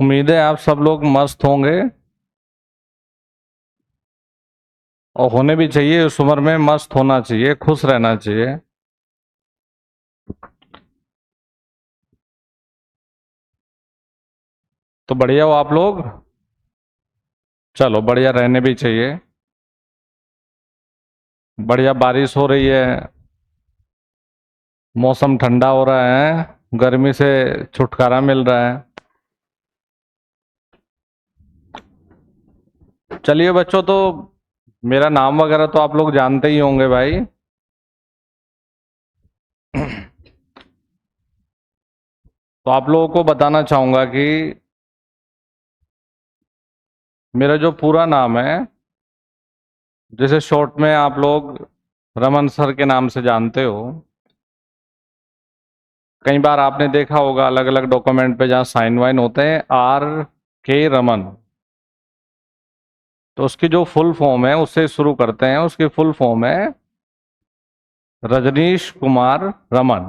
उम्मीद है आप सब लोग मस्त होंगे और होने भी चाहिए। इस उम्र में मस्त होना चाहिए, खुश रहना चाहिए। तो बढ़िया हो आप लोग। चलो बढ़िया रहने भी चाहिए। बढ़िया बारिश हो रही है, मौसम ठंडा हो रहा है, गर्मी से छुटकारा मिल रहा है। चलिए बच्चों, तो मेरा नाम वगैरह तो आप लोग जानते ही होंगे भाई। तो आप लोगों को बताना चाहूंगा कि मेरा जो पूरा नाम है, जिसे शॉर्ट में आप लोग रमन सर के नाम से जानते हो। कई बार आपने देखा होगा अलग अलग डॉक्यूमेंट पे जहाँ साइन वाइन होते हैं R K रमन। तो उसकी जो फुल फॉर्म है उससे शुरू करते हैं। उसकी फुल फॉर्म है रजनीश कुमार रमन।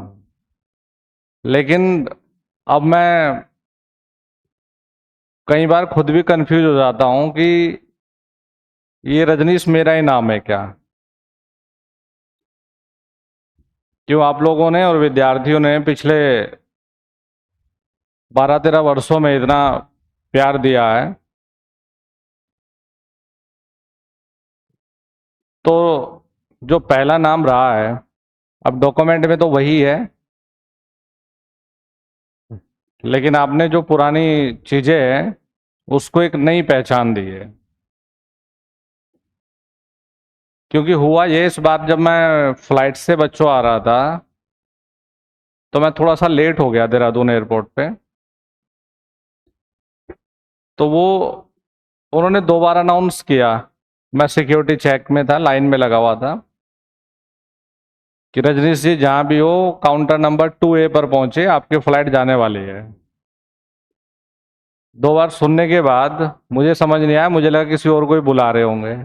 लेकिन अब मैं कई बार खुद भी कंफ्यूज हो जाता हूं कि ये रजनीश मेरा ही नाम है क्या। क्यों आप लोगों ने और विद्यार्थियों ने पिछले 12-13 वर्षों में इतना प्यार दिया है, तो जो पहला नाम रहा है, अब डॉक्यूमेंट में तो वही है, लेकिन आपने जो पुरानी चीजें हैं उसको एक नई पहचान दी है। क्योंकि हुआ ये, इस बार जब मैं फ्लाइट से बच्चों आ रहा था तो मैं थोड़ा सा लेट हो गया देहरादून एयरपोर्ट पे। तो वो उन्होंने 2 बार अनाउंस किया। मैं सिक्योरिटी चेक में था, लाइन में लगा हुआ था, कि रजनीश जी जहां भी हो काउंटर नंबर 2A पर पहुंचे, आपकी फ्लाइट जाने वाली है। 2 बार सुनने के बाद मुझे समझ नहीं आया, मुझे लगा किसी और को ही बुला रहे होंगे।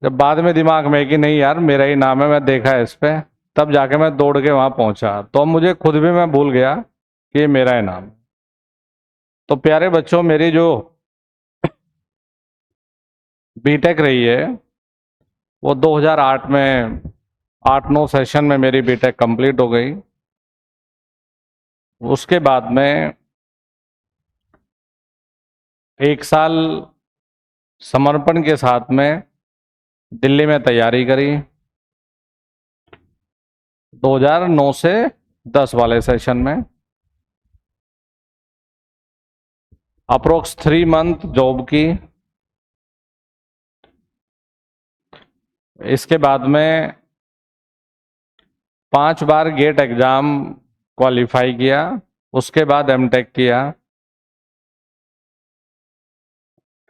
जब बाद में दिमाग में कि नहीं यार मेरा ही नाम है, मैं देखा है इस पे, तब जाके मैं दौड़ के वहां पहुंचा। तो अब मुझे खुद भी मैं भूल गया कि ये मेरा ही नाम है। तो प्यारे बच्चों, मेरी जो बीटेक रही है वो 2008 में 8-9 सेशन में मेरी बीटेक कंप्लीट हो गई। उसके बाद में 1 साल समर्पण के साथ में दिल्ली में तैयारी करी। 2009 से 10 वाले सेशन में अप्रोक्स 3 मंथ जॉब की। इसके बाद में 5 बार गेट एग्जाम क्वालिफाई किया। उसके बाद एमटेक किया।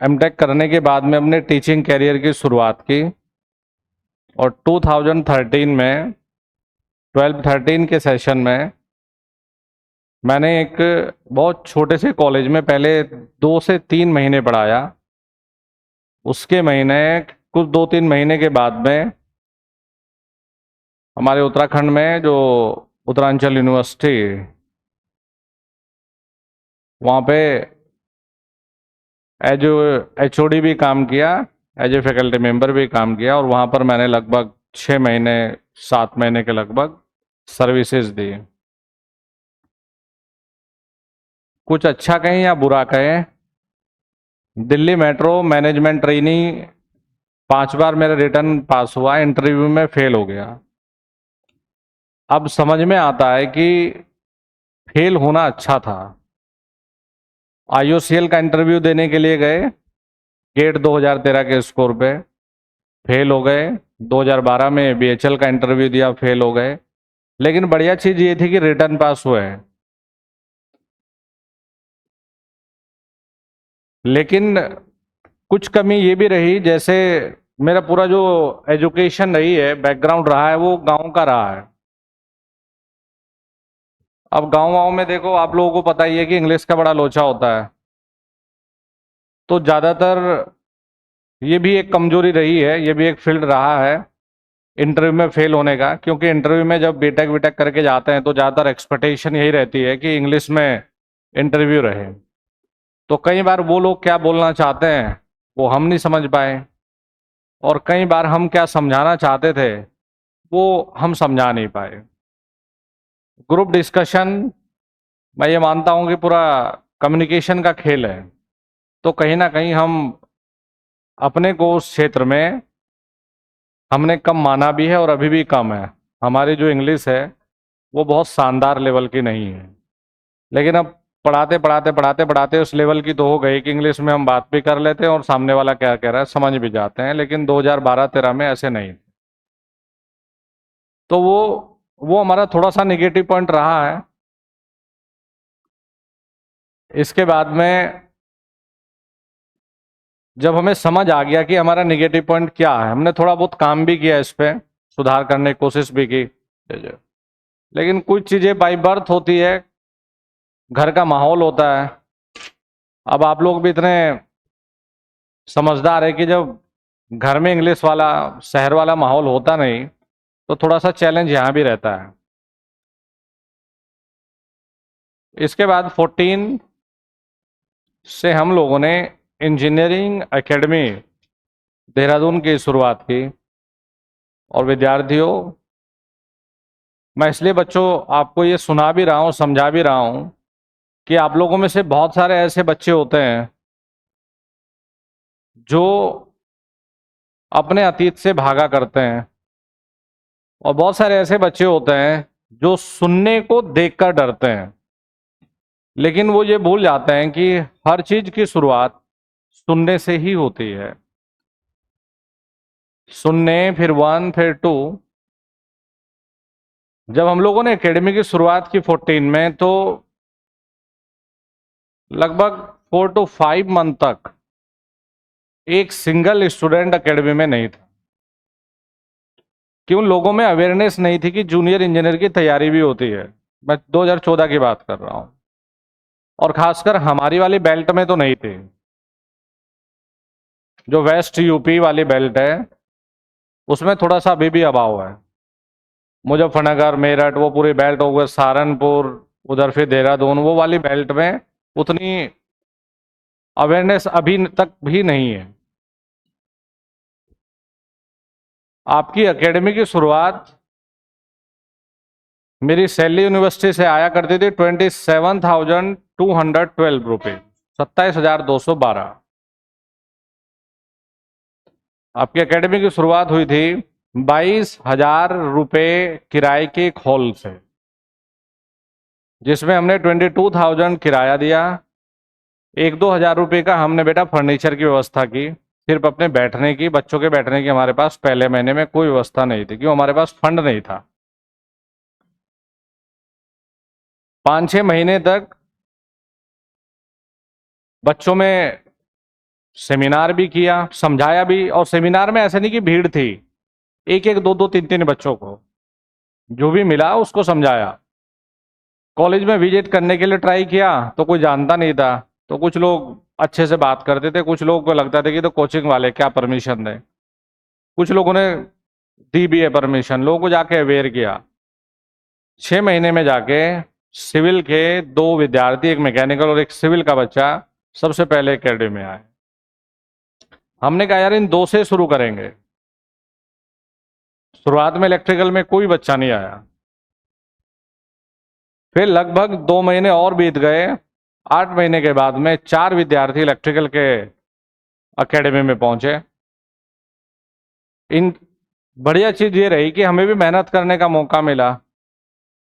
एमटेक करने के बाद में अपने टीचिंग कैरियर की शुरुआत की। और 2013 में 12-13 के सेशन में मैंने एक बहुत छोटे से कॉलेज में पहले 2 से 3 महीने पढ़ाया। उसके महीने कुछ 2-3 महीने के बाद में हमारे उत्तराखंड में जो उत्तरांचल यूनिवर्सिटी, वहाँ पे एज HOD भी काम किया, एज ए फैकल्टी मेंबर भी काम किया। और वहाँ पर मैंने लगभग 6 महीने 7 महीने के लगभग सर्विसेज दी। कुछ अच्छा कहें या बुरा कहें, दिल्ली मेट्रो मैनेजमेंट ट्रेनी 5 बार मेरा रिटर्न पास हुआ, इंटरव्यू में फेल हो गया। अब समझ में आता है कि फेल होना अच्छा था। IOCL का इंटरव्यू देने के लिए गए, गेट 2013 के स्कोर पे फेल हो गए। 2012 में BHL का इंटरव्यू दिया, फेल हो गए। लेकिन बढ़िया चीज ये थी कि रिटर्न पास हुए हैं। लेकिन कुछ कमी ये भी रही, जैसे मेरा पूरा जो एजुकेशन रही है, बैकग्राउंड रहा है, वो गांव का रहा है। अब गांव में देखो, आप लोगों को पता ही है कि इंग्लिश का बड़ा लोचा होता है। तो ज़्यादातर ये भी एक कमजोरी रही है, ये भी एक फील्ड रहा है इंटरव्यू में फेल होने का। क्योंकि इंटरव्यू में जब बीटेक वीटेक करके जाते हैं तो ज़्यादातर एक्सपेक्टेशन यही रहती है कि इंग्लिश में इंटरव्यू रहे। तो कई बार वो लोग क्या बोलना चाहते हैं वो हम नहीं समझ पाए, और कई बार हम क्या समझाना चाहते थे वो हम समझा नहीं पाए। ग्रुप डिस्कशन, मैं ये मानता हूँ कि पूरा कम्युनिकेशन का खेल है। तो कहीं ना कहीं हम अपने को उस क्षेत्र में हमने कम माना भी है और अभी भी कम है। हमारी जो इंग्लिश है वो बहुत शानदार लेवल की नहीं है, लेकिन अब पढ़ाते पढ़ाते पढ़ाते पढ़ाते उस लेवल की तो हो गई कि इंग्लिश में हम बात भी कर लेते हैं और सामने वाला क्या कह रहा है समझ भी जाते हैं। लेकिन 2012-13 में ऐसे नहीं। तो वो हमारा थोड़ा सा निगेटिव पॉइंट रहा है। इसके बाद में जब हमें समझ आ गया कि हमारा निगेटिव पॉइंट क्या है, हमने थोड़ा बहुत काम भी किया, इस पे सुधार करने की कोशिश भी की। लेकिन कुछ चीज़ें बाई बर्थ होती है, घर का माहौल होता है। अब आप लोग भी इतने समझदार है कि जब घर में इंग्लिश वाला शहर वाला माहौल होता नहीं तो थोड़ा सा चैलेंज यहाँ भी रहता है। इसके बाद 14 से हम लोगों ने इंजीनियरिंग एकेडमी देहरादून की शुरुआत की। और विद्यार्थियों, मैं इसलिए बच्चों आपको ये सुना भी रहा हूँ, समझा भी रहा हूँ कि आप लोगों में से बहुत सारे ऐसे बच्चे होते हैं जो अपने अतीत से भागा करते हैं, और बहुत सारे ऐसे बच्चे होते हैं जो सुनने को देखकर डरते हैं। लेकिन वो ये भूल जाते हैं कि हर चीज की शुरुआत सुनने से ही होती है। सुनने, फिर 1, फिर 2। जब हम लोगों ने एकेडमी की शुरुआत की 14 में, तो लगभग 4 to 5 मंथ तक एक सिंगल स्टूडेंट एकेडमी में नहीं था, कि उन लोगों में अवेयरनेस नहीं थी कि जूनियर इंजीनियर की तैयारी भी होती है। मैं 2014 की बात कर रहा हूं, और खासकर हमारी वाली बेल्ट में तो नहीं थी। जो वेस्ट यूपी वाली बेल्ट है उसमें थोड़ा सा अभी भी अभाव है। मुजफ्फरनगर, मेरठ, वो पूरी बेल्ट हो गई, सहारनपुर, उधर फिर देहरादून, वो वाली बेल्ट में उतनी अवेयरनेस अभी तक भी नहीं है। आपकी एकेडमी की शुरुआत मेरी सैली यूनिवर्सिटी से आया करती थी 27,212 रुपये, 27,212। आपकी एकेडमी की शुरुआत हुई थी 22,000 रुपये किराए के एक हॉल से, जिसमें हमने 22,000 किराया दिया। 1-2 हज़ार रुपये का हमने बेटा फर्नीचर की व्यवस्था की, सिर्फ अपने बैठने की, बच्चों के बैठने की हमारे पास पहले महीने में कोई व्यवस्था नहीं थी, क्यों? हमारे पास फंड नहीं था। 5-6 महीने तक बच्चों में सेमिनार भी किया, समझाया भी। और सेमिनार में ऐसे नहीं कि भीड़ थी, एक एक, दो दो, तीन तीन बच्चों को जो भी मिला उसको समझाया। कॉलेज में विजिट करने के लिए ट्राई किया तो कोई जानता नहीं था, तो कुछ लोग अच्छे से बात करते थे, कुछ लोगों को लगता था कि तो कोचिंग वाले क्या परमिशन दें। कुछ लोगों ने दी भी है परमिशन, लोगों को जाके अवेयर किया। 6 महीने में जाके सिविल के 2 विद्यार्थी, एक मैकेनिकल और एक सिविल का बच्चा, सबसे पहले एकेडमी में आए। हमने कहा यार इन 2 से शुरू करेंगे। शुरुआत में इलेक्ट्रिकल में कोई बच्चा नहीं आया। फिर लगभग 2 महीने और बीत गए। 8 महीने के बाद में 4 विद्यार्थी इलेक्ट्रिकल के एकेडमी में पहुंचे। इन बढ़िया चीज ये रही कि हमें भी मेहनत करने का मौका मिला।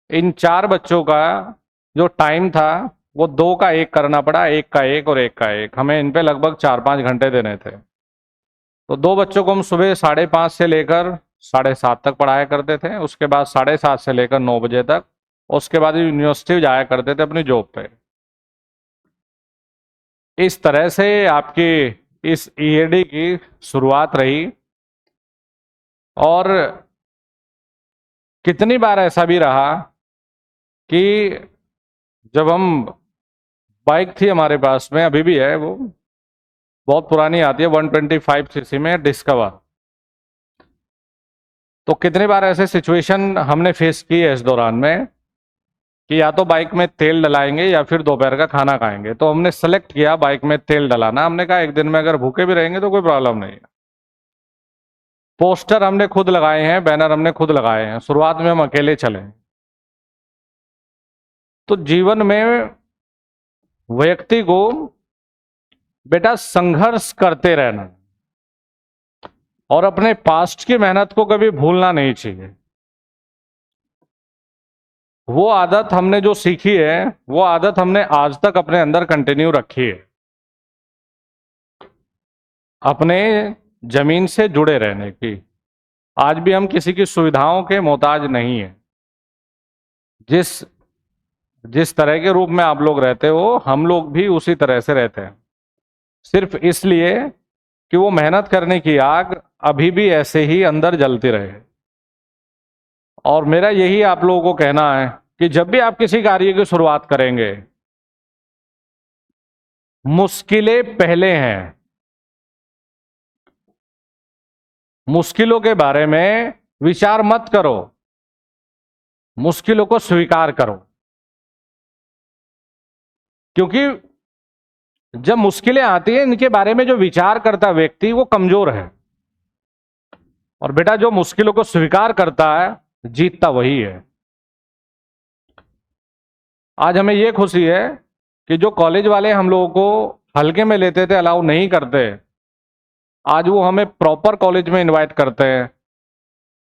इन 4 बच्चों का जो टाइम था वो 2 का 1 करना पड़ा, 1 का 1 और 1 का 1। हमें इन पे लगभग 4-5 घंटे देने थे। तो 2 बच्चों को हम सुबह 5:30 से लेकर 7:30 तक पढ़ाया करते थे, उसके बाद 7:30 से लेकर 9 बजे तक, उसके बाद यूनिवर्सिटी जाया करते थे अपनी जॉब पे। इस तरह से आपकी इस ईएडी की शुरुआत रही। और कितनी बार ऐसा भी रहा कि जब हम, बाइक थी हमारे पास में, अभी भी है, वो बहुत पुरानी आती है, 125 सीसी में डिस्कवर। तो कितनी बार ऐसे सिचुएशन हमने फेस की है इस दौरान में कि या तो बाइक में तेल डलाएंगे या फिर दोपहर का खाना खाएंगे। तो हमने सेलेक्ट किया बाइक में तेल डलाना। हमने कहा एक दिन में अगर भूखे भी रहेंगे तो कोई प्रॉब्लम नहीं है। पोस्टर हमने खुद लगाए हैं, बैनर हमने खुद लगाए हैं। शुरुआत में हम अकेले चले। तो जीवन में व्यक्ति को बेटा संघर्ष करते रहना और अपने पास्ट की मेहनत को कभी भूलना नहीं चाहिए। वो आदत हमने जो सीखी है, वो आदत हमने आज तक अपने अंदर कंटिन्यू रखी है, अपने जमीन से जुड़े रहने की। आज भी हम किसी की सुविधाओं के मोहताज नहीं है। जिस जिस तरह के रूप में आप लोग रहते हो, हम लोग भी उसी तरह से रहते हैं, सिर्फ इसलिए कि वो मेहनत करने की आग अभी भी ऐसे ही अंदर जलती रहे। और मेरा यही आप लोगों को कहना है कि जब भी आप किसी कार्य की शुरुआत करेंगे, मुश्किलें पहले हैं। मुश्किलों के बारे में विचार मत करो, मुश्किलों को स्वीकार करो। क्योंकि जब मुश्किलें आती हैं, इनके बारे में जो विचार करता व्यक्ति वो कमजोर है। और बेटा जो मुश्किलों को स्वीकार करता है, जीतता वही है। आज हमें यह खुशी है कि जो कॉलेज वाले हम लोगों को हल्के में लेते थे, अलाउ नहीं करते, आज वो हमें प्रॉपर कॉलेज में इनवाइट करते हैं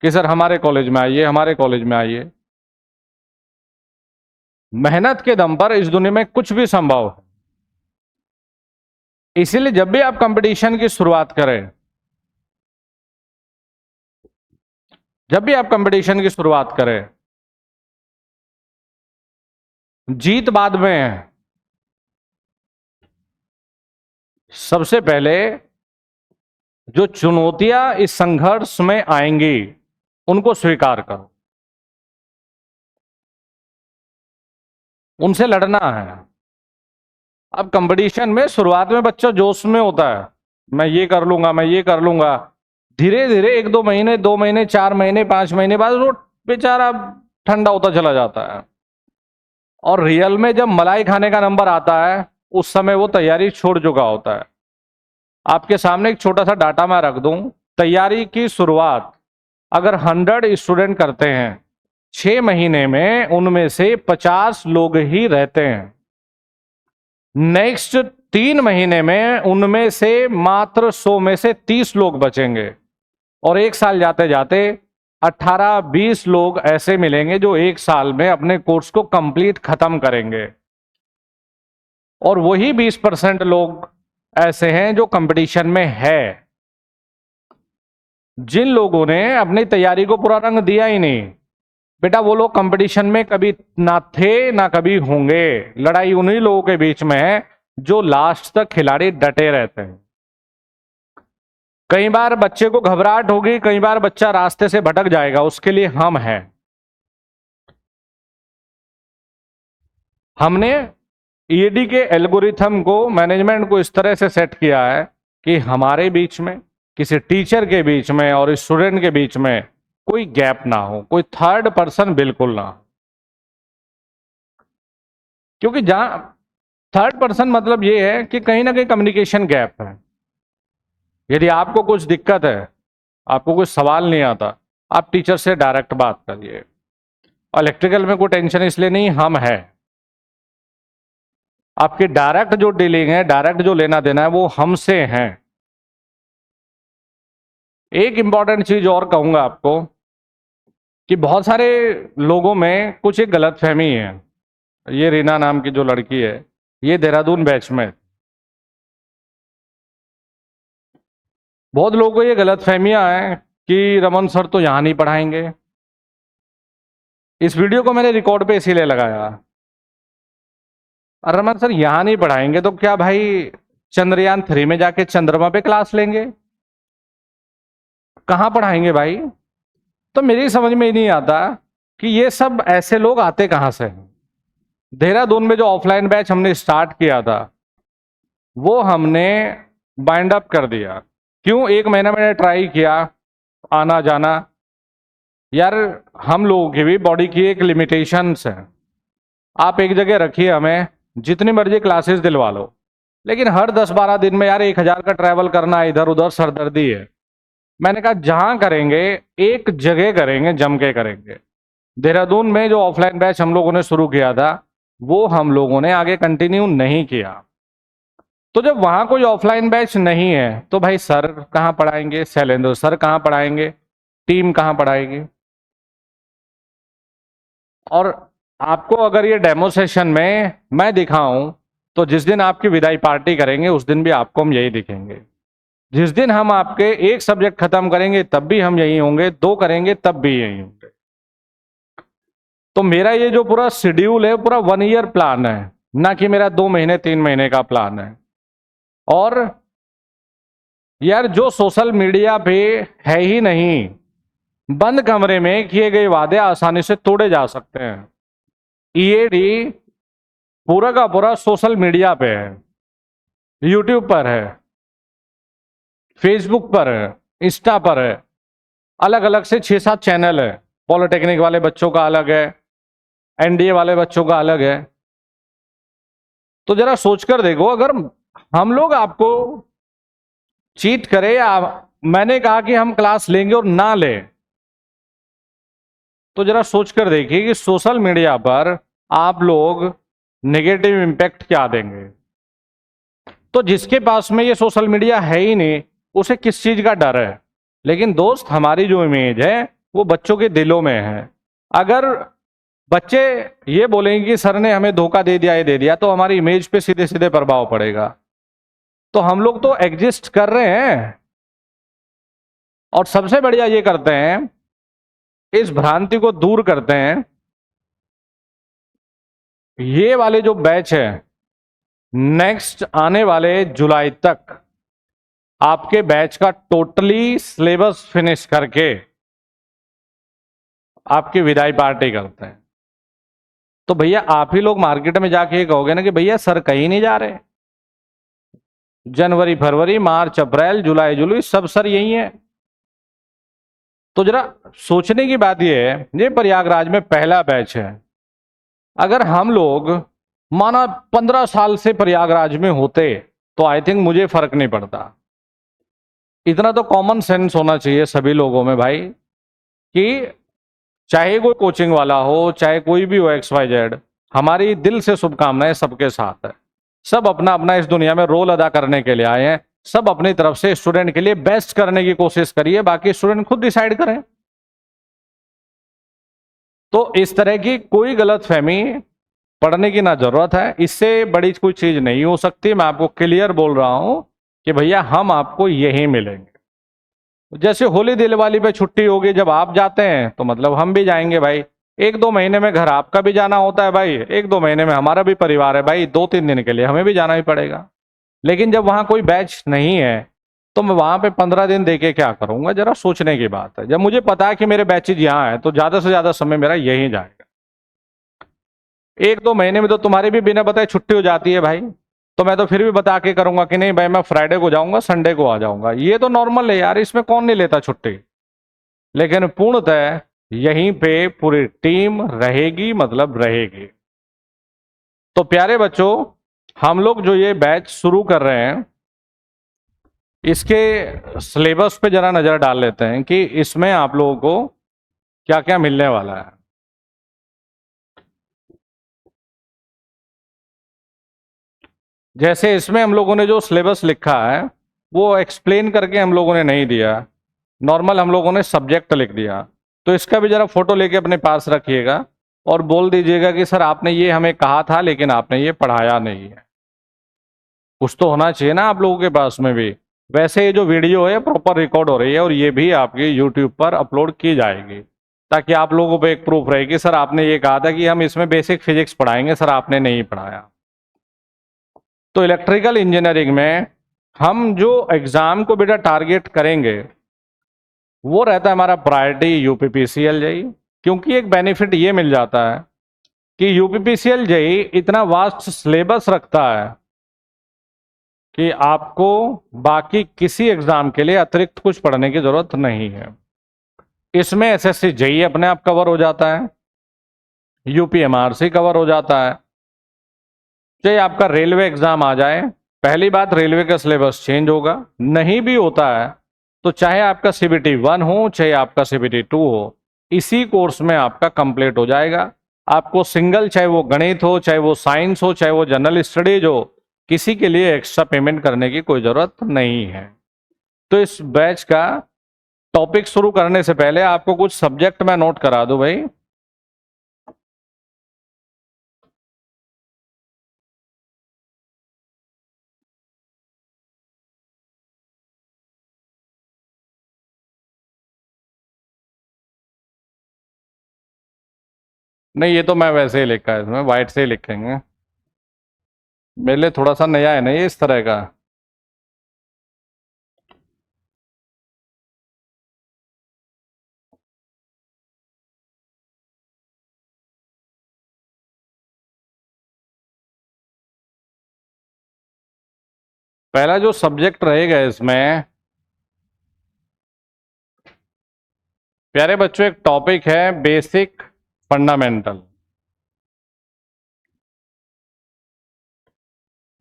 कि सर हमारे कॉलेज में आइए, हमारे कॉलेज में आइए। मेहनत के दम पर इस दुनिया में कुछ भी संभव है। इसीलिए जब भी आप कंपटीशन की शुरुआत करें, जब भी आप कंपटीशन की शुरुआत करें, जीत बाद में है। सबसे पहले जो चुनौतियां इस संघर्ष में आएंगी, उनको स्वीकार करो, उनसे लड़ना है। अब कंपटीशन में शुरुआत में बच्चा जोश में होता है, मैं ये कर लूंगा, मैं ये कर लूंगा। धीरे धीरे 1-2 महीने, 2 महीने, 4 महीने, 5 महीने बाद वो बेचारा ठंडा होता चला जाता है। और रियल में जब मलाई खाने का नंबर आता है, उस समय वो तैयारी छोड़ चुका होता है। आपके सामने एक छोटा सा डाटा मैं रख दूं। तैयारी की शुरुआत अगर 100 स्टूडेंट करते हैं, 6 महीने में उनमें से 50 लोग ही रहते हैं। नेक्स्ट 3 महीने में उनमें से मात्र 100 में से 30 लोग बचेंगे। और 1 साल जाते जाते 18-20 लोग ऐसे मिलेंगे जो 1 साल में अपने कोर्स को कंप्लीट खत्म करेंगे। और वही 20% लोग ऐसे हैं जो कंपटीशन में है। जिन लोगों ने अपनी तैयारी को पूरा रंग दिया ही नहीं, बेटा वो लोग कंपटीशन में कभी ना थे ना कभी होंगे। लड़ाई उन्हीं लोगों के बीच में है जो लास्ट तक खिलाड़ी डटे रहते हैं। कई बार बच्चे को घबराहट होगी, कई बार बच्चा रास्ते से भटक जाएगा, उसके लिए हम हैं। हमने ईडी के एल्गोरिथम को, मैनेजमेंट को इस तरह से सेट किया है कि हमारे बीच में, किसी टीचर के बीच में और स्टूडेंट के बीच में कोई गैप ना हो, कोई थर्ड पर्सन बिल्कुल ना हो। क्योंकि जहां थर्ड पर्सन मतलब ये है कि कहीं ना कहीं कम्युनिकेशन गैप है। यदि आपको कुछ दिक्कत है, आपको कुछ सवाल नहीं आता, आप टीचर से डायरेक्ट बात करिए। इलेक्ट्रिकल में कोई टेंशन इसलिए नहीं, हम है। आपकी डायरेक्ट जो डीलिंग है, डायरेक्ट जो लेना देना है, वो हमसे है। एक इंपॉर्टेंट चीज और कहूंगा आपको कि बहुत सारे लोगों में कुछ एक गलतफहमी है। ये रीना नाम की जो लड़की है, ये देहरादून बैच में। बहुत लोगों को ये गलतफहमियां हैं कि रमन सर तो यहां नहीं पढ़ाएंगे। इस वीडियो को मैंने रिकॉर्ड पे इसीलिए लगाया। और रमन सर यहां नहीं पढ़ाएंगे तो क्या भाई चंद्रयान 3 में जाके चंद्रमा पे क्लास लेंगे? कहां पढ़ाएंगे भाई? तो मेरी समझ में ही नहीं आता कि ये सब ऐसे लोग आते कहां से हैं। देहरादून में जो ऑफलाइन बैच हमने स्टार्ट किया था, वो हमने बाइंड अप कर दिया। क्यों? 1 महीना मैंने ट्राई किया, आना जाना। यार हम लोगों की भी बॉडी की एक लिमिटेशंस है। आप एक जगह रखिए, हमें जितनी मर्जी क्लासेस दिलवा लो, लेकिन हर 10-12 दिन में यार 1,000 का ट्रैवल करना इधर उधर सरदर्दी है। मैंने कहा जहां करेंगे एक जगह करेंगे, जम के करेंगे। देहरादून में जो ऑफलाइन बैच हम लोगों ने शुरू किया था वो हम लोगों ने आगे कंटिन्यू नहीं किया। तो जब वहां कोई ऑफलाइन बैच नहीं है तो भाई सर कहाँ पढ़ाएंगे, शैलेंद्र सर कहाँ पढ़ाएंगे, टीम कहाँ पढ़ाएगी। और आपको अगर ये डेमो सेशन में मैं दिखाऊं तो जिस दिन आपकी विदाई पार्टी करेंगे उस दिन भी आपको हम यही दिखेंगे। जिस दिन हम आपके एक सब्जेक्ट खत्म करेंगे तब भी हम यही होंगे, 2 करेंगे तब भी यही होंगे। तो मेरा ये जो पूरा शेड्यूल है पूरा 1 ईयर प्लान है, ना कि मेरा 2 महीने 3 महीने का प्लान है। और यार जो सोशल मीडिया पे है ही नहीं, बंद कमरे में किए गए वादे आसानी से तोड़े जा सकते हैं। ईएडी पूरा का पूरा सोशल मीडिया पे है, यूट्यूब पर है, फेसबुक पर है, इंस्टा पर है, अलग अलग से 6-7 चैनल है। पॉलिटेक्निक वाले बच्चों का अलग है, एनडीए वाले बच्चों का अलग है। तो जरा सोचकर देखो, अगर हम लोग आपको चीट करें या मैंने कहा कि हम क्लास लेंगे और ना ले, तो जरा सोचकर देखिए कि सोशल मीडिया पर आप लोग नेगेटिव इम्पैक्ट क्या देंगे। तो जिसके पास में ये सोशल मीडिया है ही नहीं उसे किस चीज का डर है। लेकिन दोस्त हमारी जो इमेज है वो बच्चों के दिलों में है। अगर बच्चे ये बोलेंगे कि सर ने हमें धोखा दे दिया, ये दे दिया, तो हमारी इमेज पे सीधे सीधे प्रभाव पड़ेगा। तो हम लोग तो एग्जिस्ट कर रहे हैं और सबसे बढ़िया ये करते हैं, इस भ्रांति को दूर करते हैं। ये वाले जो बैच है नेक्स्ट आने वाले जुलाई तक आपके बैच का टोटली सिलेबस फिनिश करके आपकी विदाई पार्टी करते हैं। तो भैया आप ही लोग मार्केट में जाके ये कहोगे ना कि भैया सर कहीं नहीं जा रहे, जनवरी फरवरी मार्च अप्रैल जुलाई जुलाई सब सर यही है। तो जरा सोचने की बात यह है, ये प्रयागराज में पहला बैच है। अगर हम लोग माना 15 साल से प्रयागराज में होते तो आई थिंक मुझे फर्क नहीं पड़ता। इतना तो कॉमन सेंस होना चाहिए सभी लोगों में भाई, कि चाहे कोई कोचिंग वाला हो चाहे कोई भी हो XYZ, हमारी दिल से शुभकामनाएं सबके साथ है। सब अपना अपना इस दुनिया में रोल अदा करने के लिए आए हैं। सब अपनी तरफ से स्टूडेंट के लिए बेस्ट करने की कोशिश करिए, बाकी स्टूडेंट खुद डिसाइड करें। तो इस तरह की कोई गलतफहमी पढ़ने की ना जरूरत है, इससे बड़ी कोई चीज नहीं हो सकती। मैं आपको क्लियर बोल रहा हूं कि भैया हम आपको यहीं मिलेंगे। जैसे होली दिवाली पे छुट्टी होगी, जब आप जाते हैं तो मतलब हम भी जाएंगे भाई। 1-2 महीने में घर आपका भी जाना होता है भाई, 1-2 महीने में हमारा भी परिवार है भाई, 2-3 दिन के लिए हमें भी जाना ही पड़ेगा। लेकिन जब वहां कोई बैच नहीं है तो मैं वहां पे 15 दिन देके क्या करूंगा, जरा सोचने की बात है। जब मुझे पता है कि मेरे बैचेज यहाँ है तो ज्यादा से ज्यादा समय मेरा यहीं जाएगा। 1-2 महीने में तो तुम्हारी भी बिना बताए छुट्टी हो जाती है भाई, तो मैं तो फिर भी बता के करूंगा कि नहीं भाई मैं फ्राइडे को जाऊंगा संडे को आ जाऊंगा। ये तो नॉर्मल है यार, इसमें कौन नहीं लेता छुट्टी। लेकिन पूर्णतः यहीं पे पूरी टीम रहेगी, मतलब रहेगी। तो प्यारे बच्चों, हम लोग जो ये बैच शुरू कर रहे हैं इसके सिलेबस पे जरा नजर डाल लेते हैं कि इसमें आप लोगों को क्या क्या मिलने वाला है। जैसे इसमें हम लोगों ने जो सिलेबस लिखा है वो एक्सप्लेन करके हम लोगों ने नहीं दिया, नॉर्मल हम लोगों ने सब्जेक्ट लिख दिया। तो इसका भी जरा फोटो लेके अपने पास रखिएगा और बोल दीजिएगा कि सर आपने ये हमें कहा था लेकिन आपने ये पढ़ाया नहीं है। कुछ तो होना चाहिए ना आप लोगों के पास में भी। वैसे ये जो वीडियो है प्रॉपर रिकॉर्ड हो रही है और ये भी आपकी यूट्यूब पर अपलोड की जाएगी, ताकि आप लोगों पे एक प्रूफ रहे कि सर आपने ये कहा था कि हम इसमें बेसिक फिजिक्स पढ़ाएंगे, सर आपने नहीं पढ़ाया। तो इलेक्ट्रिकल इंजीनियरिंग में हम जो एग्जाम को बेटा टारगेट करेंगे वो रहता है हमारा प्रायोरिटी यूपीपीसीएल जेई। क्योंकि एक बेनिफिट ये मिल जाता है कि यूपीपीसीएल जेई इतना वास्ट सिलेबस रखता है कि आपको बाकी किसी एग्जाम के लिए अतिरिक्त कुछ पढ़ने की जरूरत नहीं है। इसमें एसएससी जेई अपने आप कवर हो जाता है, यूपीएमआरसी कवर हो जाता है। चाहे आपका रेलवे एग्जाम आ जाए, पहली बात रेलवे का सिलेबस चेंज होगा, नहीं भी होता है तो चाहे आपका सीबीटी 1 हो चाहे आपका सीबीटी 2 हो, इसी कोर्स में आपका कंप्लीट हो जाएगा। आपको सिंगल, चाहे वो गणित हो, चाहे वो साइंस हो, चाहे वो जनरल स्टडीज हो, किसी के लिए एक्स्ट्रा पेमेंट करने की कोई जरूरत नहीं है। तो इस बैच का टॉपिक शुरू करने से पहले आपको कुछ सब्जेक्ट मैं नोट करा दूं भाई। नहीं, ये तो मैं वैसे ही लिखा है, इसमें वाइट से ही लिखेंगे। मेरे लिए थोड़ा सा नया है ना ये, इस तरह का। पहला जो सब्जेक्ट रहेगा इसमें, प्यारे बच्चों, एक टॉपिक है बेसिक फंडामेंटल।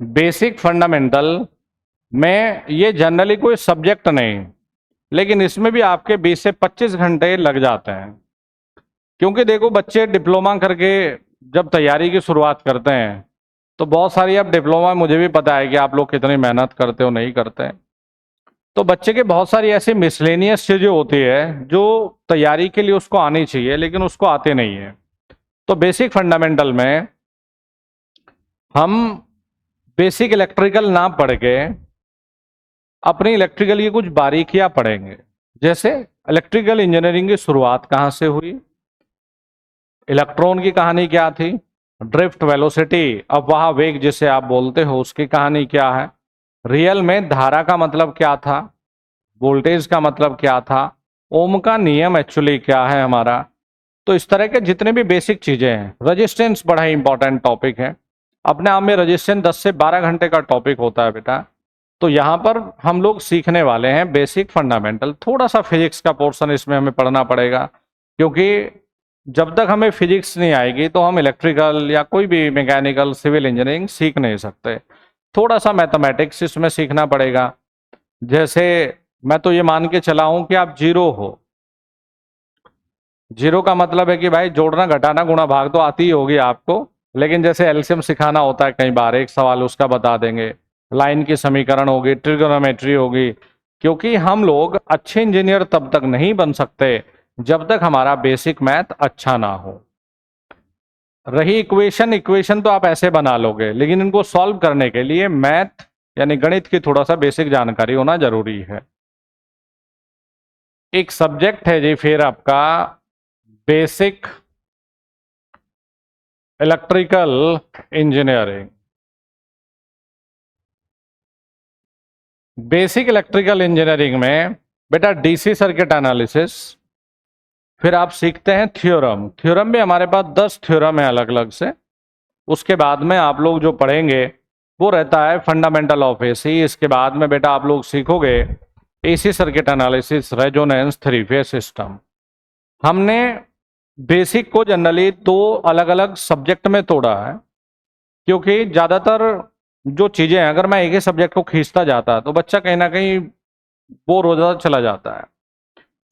बेसिक फंडामेंटल में ये जनरली कोई सब्जेक्ट नहीं, लेकिन इसमें भी आपके 20 से 25 घंटे लग जाते हैं। क्योंकि देखो, बच्चे डिप्लोमा करके जब तैयारी की शुरुआत करते हैं तो बहुत सारी, अब डिप्लोमा मुझे भी पता है कि आप लोग कितनी मेहनत करते हो नहीं करते, तो बच्चे के बहुत सारी ऐसी मिसलेनियस चीजें होती है जो तैयारी के लिए उसको आनी चाहिए लेकिन उसको आते नहीं है। तो बेसिक फंडामेंटल में हम बेसिक इलेक्ट्रिकल ना पढ़ के अपनी इलेक्ट्रिकल की कुछ बारीकियां पढ़ेंगे। जैसे इलेक्ट्रिकल इंजीनियरिंग की शुरुआत कहां से हुई, इलेक्ट्रॉन की कहानी क्या थी, ड्रिफ्ट वेलोसिटी, अपवाह वेग जिसे आप बोलते हो, उसकी कहानी क्या है, रियल में धारा का मतलब क्या था, वोल्टेज का मतलब क्या था, ओम का नियम एक्चुअली क्या है हमारा। तो इस तरह के जितने भी बेसिक चीजें हैं, रेजिस्टेंस बड़ा ही इंपॉर्टेंट टॉपिक है अपने आप में। रेजिस्टेंस 10 से 12 घंटे का टॉपिक होता है बेटा। तो यहाँ पर हम लोग सीखने वाले हैं बेसिक फंडामेंटल। थोड़ा सा फिजिक्स का पोर्शन इसमें हमें पढ़ना पड़ेगा, क्योंकि जब तक हमें फिजिक्स नहीं आएगी तो हम इलेक्ट्रिकल या कोई भी मैकेनिकल सिविल इंजीनियरिंग सीख नहीं सकते। थोड़ा सा मैथमेटिक्स इसमें सीखना पड़ेगा। जैसे मैं तो ये मान के चला हूं कि आप जीरो हो, जीरो का मतलब है कि भाई जोड़ना घटाना गुणा भाग तो आती ही होगी आपको, लेकिन जैसे एलसीएम सिखाना होता है कई बार, एक सवाल उसका बता देंगे, लाइन की समीकरण होगी, ट्रिगोनोमेट्री होगी। क्योंकि हम लोग अच्छे इंजीनियर तब तक नहीं बन सकते जब तक हमारा बेसिक मैथ अच्छा ना हो। रही इक्वेशन, इक्वेशन तो आप ऐसे बना लोगे, लेकिन इनको सॉल्व करने के लिए मैथ यानी गणित की थोड़ा सा बेसिक जानकारी होना जरूरी है। एक सब्जेक्ट है जी फिर आपका basic electrical engineering. Basic electrical engineering में बेटा डीसी सर्किट एनालिसिस, फिर आप सीखते हैं थ्योरम। थ्योरम में हमारे पास 10 थ्योरम है अलग अलग से। उसके बाद में आप लोग जो पढ़ेंगे वो रहता है फंडामेंटल ऑफ एसी। इसके बाद में बेटा आप लोग सीखोगे AC circuit analysis, resonance, three phase system. हमने बेसिक को जनरली 2 अलग अलग सब्जेक्ट में तोड़ा है, क्योंकि ज़्यादातर जो चीज़ें हैं, अगर मैं एक ही सब्जेक्ट को खींचता जाता तो बच्चा कहीं ना कहीं बोर हो जाता चला जाता है।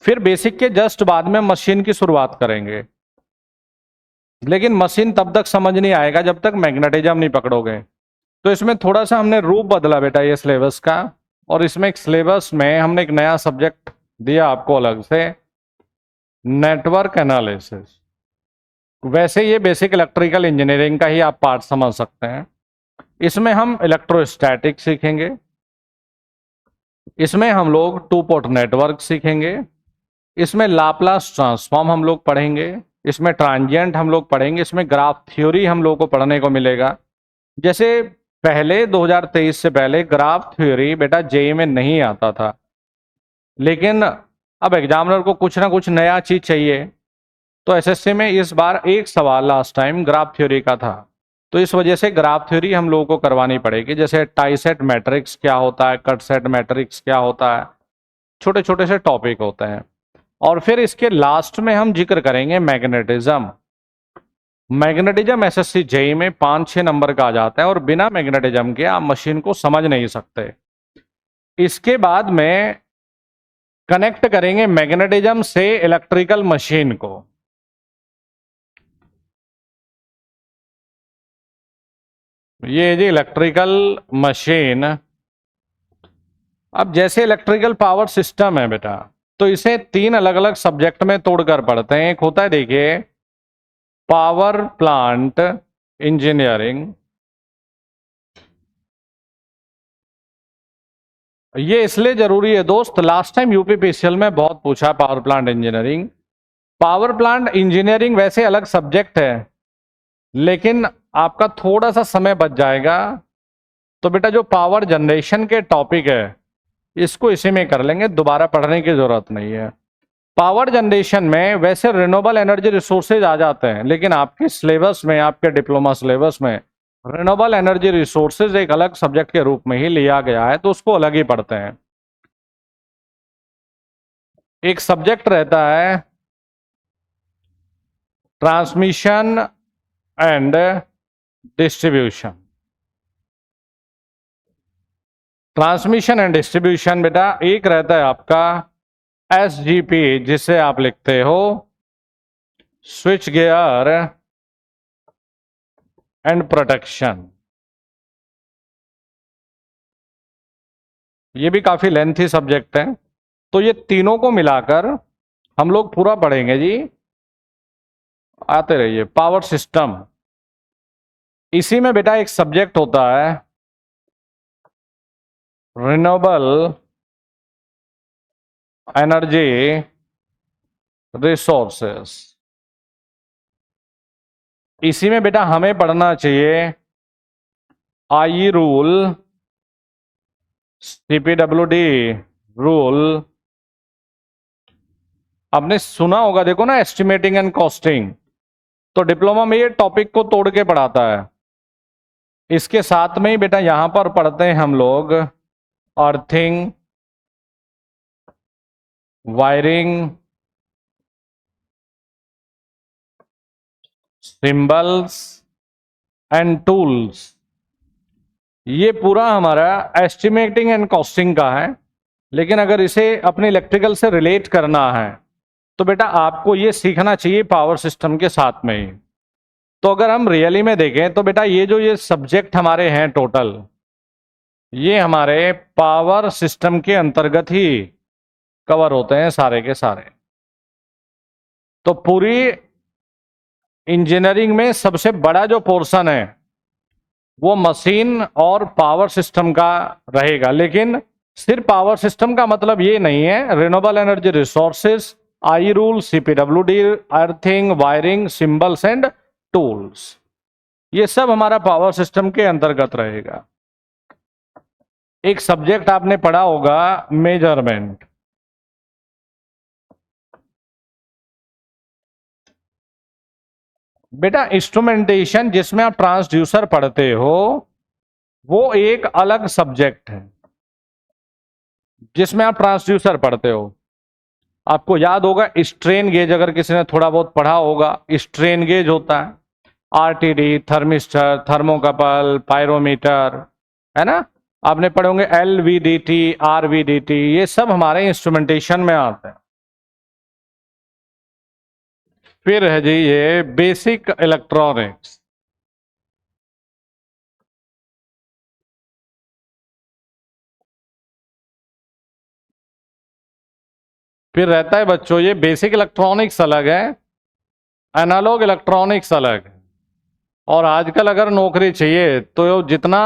फिर बेसिक के जस्ट बाद में मशीन की शुरुआत करेंगे, लेकिन मशीन तब तक समझ नहीं आएगा जब तक मैग्नेटिज्म नहीं पकड़ोगे। तो इसमें थोड़ा सा हमने रूप बदला बेटा ये सिलेबस का, और इसमें एक सिलेबस में हमने एक नया सब्जेक्ट दिया आपको अलग से, नेटवर्क एनालिसिस। वैसे ये बेसिक इलेक्ट्रिकल इंजीनियरिंग का ही आप पार्ट समझ सकते हैं। इसमें हम इलेक्ट्रोस्टैटिक सीखेंगे, इसमें हम लोग 2 पोर्ट नेटवर्क सीखेंगे, इसमें लाप्लास ट्रांसफॉर्म हम लोग पढ़ेंगे, इसमें ट्रांजिएंट हम लोग पढ़ेंगे, इसमें ग्राफ थ्योरी हम लोग को पढ़ने को मिलेगा। जैसे पहले 2023 से पहले ग्राफ थ्योरी बेटा जेईई में नहीं आता था, लेकिन अब एग्जामिनर को कुछ ना कुछ नया चीज चाहिए। तो एसएससी में इस बार एक सवाल लास्ट टाइम ग्राफ थ्योरी का था, तो इस वजह से ग्राफ थ्योरी हम लोगों को करवानी पड़ेगी। जैसे टाइसेट मैट्रिक्स क्या होता है, कट सेट मैट्रिक्स क्या होता है, छोटे छोटे से टॉपिक होते हैं। और फिर इसके लास्ट में हम जिक्र करेंगे मैग्नेटिज्म। मैग्नेटिज्म एसएससी जेई में 5-6 नंबर का आ जाता है और बिना मैग्नेटिज्म के आप मशीन को समझ नहीं सकते। इसके बाद में कनेक्ट करेंगे मैग्नेटिज्म से इलेक्ट्रिकल मशीन को। ये जी इलेक्ट्रिकल मशीन। अब जैसे इलेक्ट्रिकल पावर सिस्टम है बेटा, तो इसे 3 अलग अलग सब्जेक्ट में तोड़कर पढ़ते हैं। एक होता है देखिए पावर प्लांट इंजीनियरिंग, ये इसलिए जरूरी है दोस्त, लास्ट टाइम यूपीपीसीएल में बहुत पूछा power plant engineering. Power plant engineering वैसे अलग सब्जेक्ट है, लेकिन आपका थोड़ा सा समय बच जाएगा। तो बेटा जो पावर जनरेशन के टॉपिक है इसको इसी में कर लेंगे, दोबारा पढ़ने की जरूरत नहीं है। पावर जनरेशन में वैसे रिन्यूएबल एनर्जी रिसोर्सेज आ जाते हैं, लेकिन आपके सिलेबस में, आपके डिप्लोमा सिलेबस में रिन्यूएबल एनर्जी रिसोर्सेज एक अलग सब्जेक्ट के रूप में ही लिया गया है, तो उसको अलग ही पढ़ते हैं। एक सब्जेक्ट रहता है transmission and distribution. Transmission and distribution बेटा एक रहता है आपका एसजीपी, जिसे आप लिखते हो स्विच गियर एंड प्रोटेक्शन। ये भी काफी लेंथी सब्जेक्ट है, तो ये तीनों को मिलाकर हम लोग पूरा पढ़ेंगे जी। आते रहिए। पावर सिस्टम, इसी में बेटा एक सब्जेक्ट होता है रिन्यूएबल एनर्जी रिसोर्सेस। इसी में बेटा हमें पढ़ना चाहिए आई रूल, सीपीडब्ल्यूडी रूल। आपने सुना होगा देखो ना, एस्टिमेटिंग एंड कॉस्टिंग, तो डिप्लोमा में ये टॉपिक को तोड़ के पढ़ाता है। इसके साथ में ही बेटा यहां पर पढ़ते हैं हम लोग earthing, wiring, symbols and tools. ये पूरा हमारा एस्टिमेटिंग एंड कॉस्टिंग का है, लेकिन अगर इसे अपने इलेक्ट्रिकल से रिलेट करना है तो बेटा आपको ये सीखना चाहिए पावर सिस्टम के साथ में ही। तो अगर हम रियली में देखें तो बेटा ये सब्जेक्ट हमारे हैं टोटल, ये हमारे पावर सिस्टम के अंतर्गत ही कवर होते हैं सारे के सारे। तो पूरी इंजीनियरिंग में सबसे बड़ा जो पोर्शन है वो मशीन और पावर सिस्टम का रहेगा, लेकिन सिर्फ पावर सिस्टम का मतलब ये नहीं है। Renewable energy resources, I rule, CPWD, earthing, wiring, symbols and tools, ये सब हमारा पावर सिस्टम के अंतर्गत रहेगा। एक सब्जेक्ट आपने पढ़ा होगा मेजरमेंट। बेटा इंस्ट्रूमेंटेशन जिसमें आप ट्रांसड्यूसर पढ़ते हो वो एक अलग सब्जेक्ट है, जिसमें आप ट्रांसड्यूसर पढ़ते हो। आपको याद होगा स्ट्रेन गेज, अगर किसी ने थोड़ा बहुत पढ़ा होगा, स्ट्रेन गेज होता है, आरटीडी, थर्मिस्टर, थर्मोकपल, पायरोमीटर, है ना। आपने पढ़े होंगे एलवीडीटी, आरवीडीटी, ये सब हमारे इंस्ट्रूमेंटेशन में आते हैं। फिर है जी ये बेसिक इलेक्ट्रॉनिक्स। फिर रहता है बच्चों ये बेसिक इलेक्ट्रॉनिक्स अलग है, एनालॉग इलेक्ट्रॉनिक्स अलग है। और आजकल अगर नौकरी चाहिए तो जितना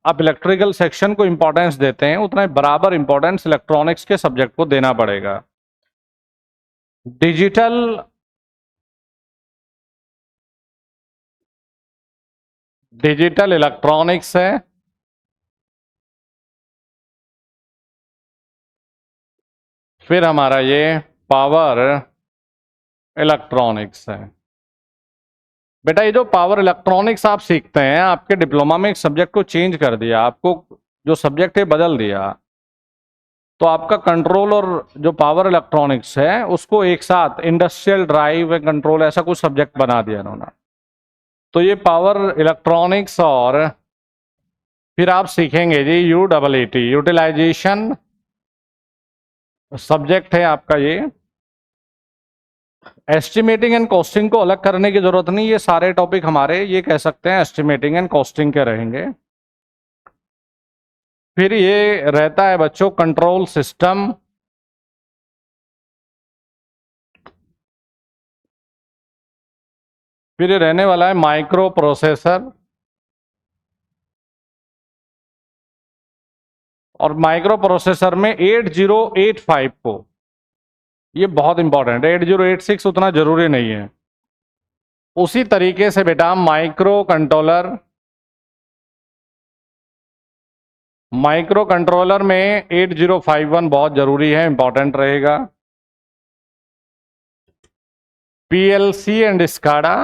आप इलेक्ट्रिकल सेक्शन को इंपॉर्टेंस देते हैं उतना बराबर इंपॉर्टेंस इलेक्ट्रॉनिक्स के सब्जेक्ट को देना पड़ेगा। डिजिटल डिजिटल इलेक्ट्रॉनिक्स है। फिर हमारा ये पावर इलेक्ट्रॉनिक्स है। बेटा ये जो पावर इलेक्ट्रॉनिक्स आप सीखते हैं, आपके डिप्लोमा में एक सब्जेक्ट को चेंज कर दिया, आपको जो सब्जेक्ट है बदल दिया, तो आपका कंट्रोल और जो पावर इलेक्ट्रॉनिक्स है उसको एक साथ इंडस्ट्रियल ड्राइव कंट्रोल ऐसा कुछ सब्जेक्ट बना दिया इन्होंने। तो ये पावर इलेक्ट्रॉनिक्स और फिर आप सीखेंगे जी UEET, यूटिलाइजेशन सब्जेक्ट है आपका ये। एस्टिमेटिंग एंड कॉस्टिंग को अलग करने की जरूरत नहीं, ये सारे टॉपिक हमारे ये कह सकते हैं एस्टिमेटिंग एंड कॉस्टिंग के रहेंगे। फिर ये रहता है बच्चों कंट्रोल सिस्टम, फिर ये रहने वाला है माइक्रो प्रोसेसर, और माइक्रो प्रोसेसर में 8085 को, ये बहुत इंपॉर्टेंट है, 8086 उतना जरूरी नहीं है। उसी तरीके से बेटा माइक्रो कंट्रोलर, माइक्रो कंट्रोलर में 8051 बहुत जरूरी है, इंपॉर्टेंट रहेगा। PLC एंड स्काडा,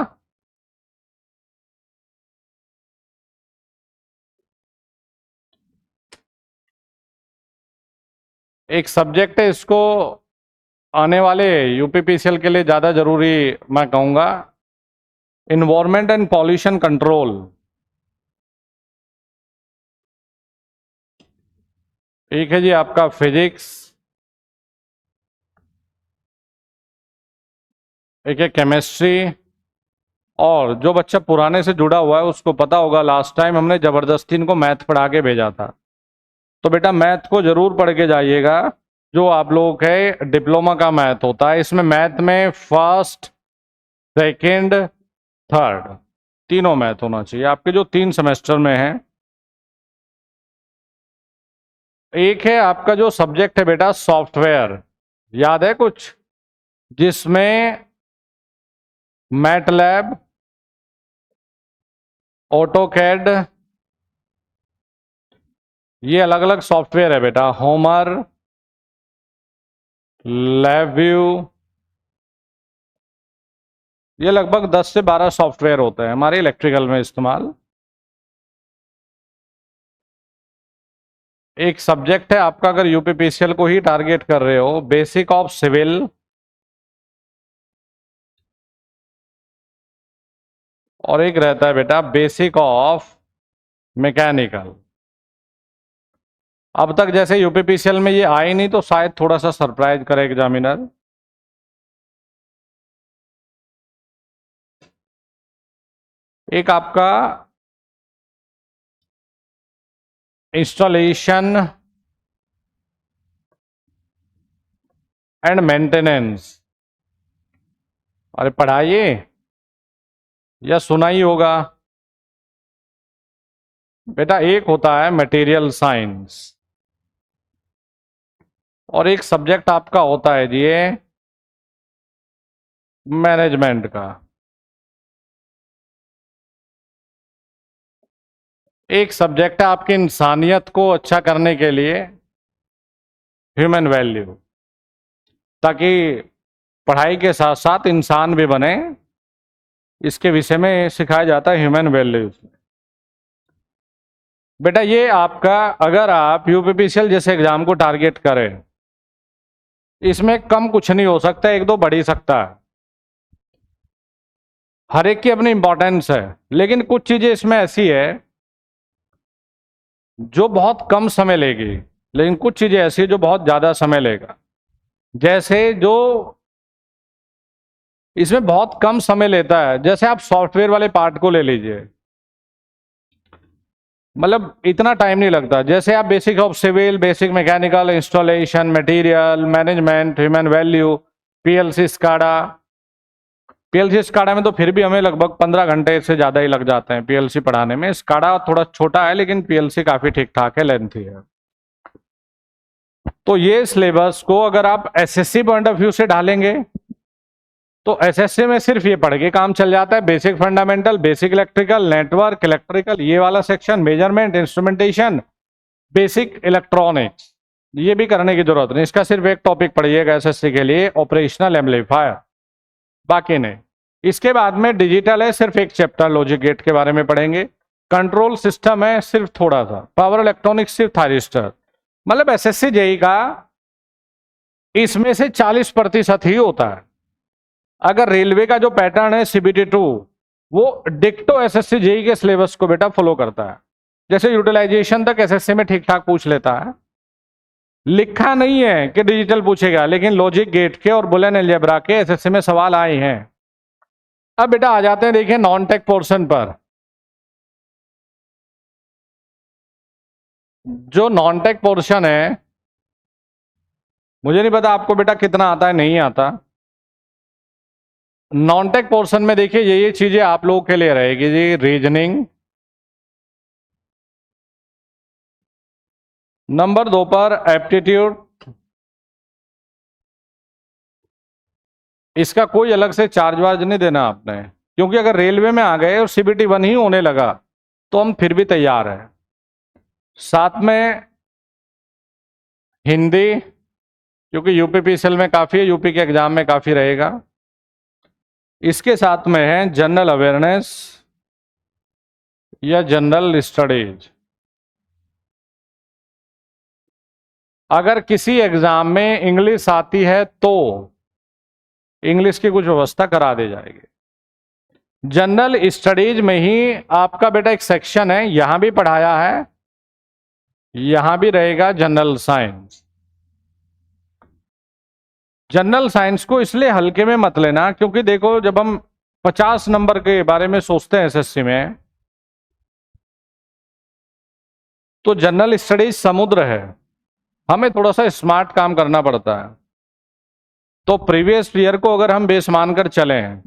एक सब्जेक्ट है, इसको आने वाले UPPCL के लिए ज़्यादा जरूरी मैं कहूँगा, इन्वायरमेंट एंड पॉल्यूशन कंट्रोल। एक है जी आपका फिजिक्स, एक है केमिस्ट्री, और जो बच्चा पुराने से जुड़ा हुआ है उसको पता होगा लास्ट टाइम हमने जबरदस्ती इनको मैथ पढ़ा के भेजा था, तो बेटा मैथ को जरूर पढ़ के जाइएगा। जो आप लोगों के डिप्लोमा का मैथ होता है, इसमें मैथ में फर्स्ट, सेकंड, थर्ड तीनों मैथ होना चाहिए आपके, जो 3 सेमेस्टर में है। एक है आपका जो सब्जेक्ट है बेटा सॉफ्टवेयर, याद है कुछ, जिसमें मैटलैब, ऑटोकैड, ये अलग अलग सॉफ्टवेयर है बेटा, होमर, लैबव्यू, ये लगभग 10 से 12 सॉफ्टवेयर होते हैं हमारे इलेक्ट्रिकल में इस्तेमाल। एक सब्जेक्ट है आपका, अगर UPPCL को ही टारगेट कर रहे हो, बेसिक ऑफ सिविल, और एक रहता है बेटा बेसिक ऑफ मैकेनिकल। अब तक जैसे UPPCL में ये आए नहीं, तो शायद थोड़ा सा सरप्राइज करे एग्जामिनर। एक आपका इंस्टॉलेशन एंड मेंटेनेंस, अरे पढ़ाइए या सुना ही होगा बेटा। एक होता है मटेरियल साइंस, और एक सब्जेक्ट आपका होता है ये मैनेजमेंट का। एक सब्जेक्ट है आपकी इंसानियत को अच्छा करने के लिए, ह्यूमन वैल्यू, ताकि पढ़ाई के साथ साथ इंसान भी बने, इसके विषय में सिखाया जाता है ह्यूमन वैल्यूज। बेटा ये आपका, अगर आप UPPCL जैसे एग्जाम को टारगेट करें, इसमें कम कुछ नहीं हो सकता, 1-2 बढ़ ही सकता है, हर एक की अपनी इंपॉर्टेंस है। लेकिन कुछ चीजें इसमें ऐसी है जो बहुत कम समय लेगी, लेकिन कुछ चीजें ऐसी है जो बहुत ज्यादा समय लेगा। जैसे जो इसमें बहुत कम समय लेता है, जैसे आप सॉफ्टवेयर वाले पार्ट को ले लीजिए, मतलब इतना टाइम नहीं लगता। जैसे आप basic of civil, basic mechanical, installation, material, management, human value, PLC SCADA. PLC SCADA में तो फिर भी हमें लगभग 15 घंटे से ज़्यादा ही लग जाते हैं PLC पढ़ाने में। स्काडा थोड़ा छोटा है, लेकिन PLC काफ़ी ठीक ठाक है, लेंथी है। तो ये सिलेबस को अगर आप SSC पॉइंट ऑफ व्यू से डालेंगे, तो SSC में सिर्फ ये पढ़ के काम चल जाता है, basic fundamental, basic electrical, network, electrical, ये वाला section, measurement, instrumentation, basic electronics, ये भी करने की जरूरत नहीं। इसका सिर्फ एक टॉपिक पढ़िएगा SSC के लिए, ऑपरेशनल एम्पलीफायर, बाकी नहीं। इसके बाद में डिजिटल है, सिर्फ एक चैप्टर लॉजिक गेट के बारे में पढ़ेंगे। कंट्रोल सिस्टम है सिर्फ थोड़ा सा, पावर इलेक्ट्रॉनिक्स सिर्फ थायरिस्टर। मतलब SSC JEE का इसमें से 40% ही होता है। अगर रेलवे का जो पैटर्न है CBT 2, वो डिक्टो एसएससी जेई के सिलेबस को बेटा फॉलो करता है। जैसे यूटिलाइजेशन तक एसएससी में ठीक ठाक पूछ लेता है, लिखा नहीं है कि डिजिटल पूछेगा, लेकिन लॉजिक गेट के और बुलियन अलजेब्रा के एसएससी में सवाल आए हैं। अब बेटा आ जाते हैं, देखिए नॉन टेक पोर्शन पर। जो नॉन टेक पोर्शन है, मुझे नहीं पता आपको बेटा कितना आता है, नहीं आता। नॉन टेक पोर्शन में देखिए ये चीजें आप लोगों के लिए रहेगी जी। रीजनिंग, नंबर 2 पर एप्टीट्यूड, इसका कोई अलग से चार्ज वार्ज नहीं देना आपने, क्योंकि अगर रेलवे में आ गए और सीबीटी 1 ही होने लगा तो हम फिर भी तैयार हैं। साथ में हिंदी, क्योंकि यूपीपीसीएल में काफ़ी है, यूपी के एग्जाम में काफ़ी रहेगा। इसके साथ में है जनरल अवेयरनेस या जनरल स्टडीज। अगर किसी एग्जाम में इंग्लिश आती है तो इंग्लिश की कुछ व्यवस्था करा दी जाएगी। जनरल स्टडीज में ही आपका बेटा एक सेक्शन है, यहां भी पढ़ाया है, यहां भी रहेगा जनरल साइंस। जनरल साइंस को इसलिए हल्के में मत लेना, क्योंकि देखो जब हम 50 नंबर के बारे में सोचते हैं एसएससी में, तो जनरल स्टडीज समुद्र है, हमें थोड़ा सा स्मार्ट काम करना पड़ता है। तो प्रीवियस ईयर को अगर हम बेस मानकर चलें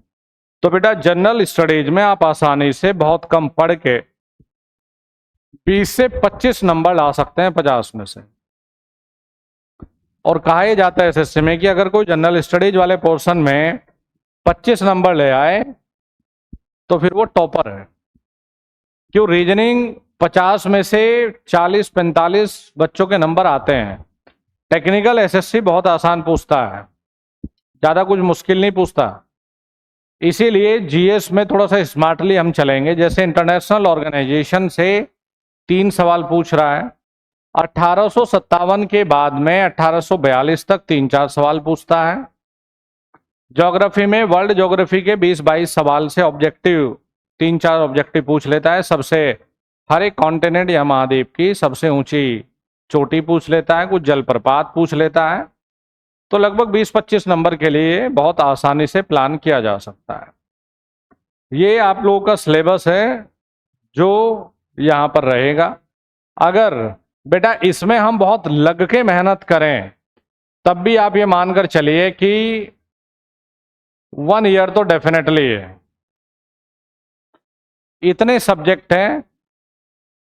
तो बेटा जनरल स्टडीज में आप आसानी से बहुत कम पढ़ के 20 से 25 नंबर ला सकते हैं 50 में से। और कहा यह जाता है एसएससी में कि अगर कोई जनरल स्टडीज वाले पोर्शन में 25 नंबर ले आए तो फिर वो टॉपर है। क्यों? रीजनिंग 50 में से 40-45 बच्चों के नंबर आते हैं। टेक्निकल एसएससी बहुत आसान पूछता है, ज़्यादा कुछ मुश्किल नहीं पूछता। इसीलिए जीएस में थोड़ा सा स्मार्टली हम चलेंगे। जैसे इंटरनेशनल ऑर्गेनाइजेशन से 3 सवाल पूछ रहा है, 1857 के बाद में 1842 तक 3-4 सवाल पूछता है। ज्योग्राफी में वर्ल्ड ज्योग्राफी के 20-22 सवाल से ऑब्जेक्टिव 3-4 ऑब्जेक्टिव पूछ लेता है। सबसे हर एक कॉन्टिनेंट या महाद्वीप की सबसे ऊंची चोटी पूछ लेता है, कुछ जलप्रपात पूछ लेता है। तो लगभग 20-25 नंबर के लिए बहुत आसानी से प्लान किया जा सकता है। ये आप लोगों का सिलेबस है जो यहाँ पर रहेगा। अगर बेटा इसमें हम बहुत लग के मेहनत करें तब भी आप ये मानकर चलिए कि 1 ईयर तो डेफिनेटली है। इतने सब्जेक्ट हैं,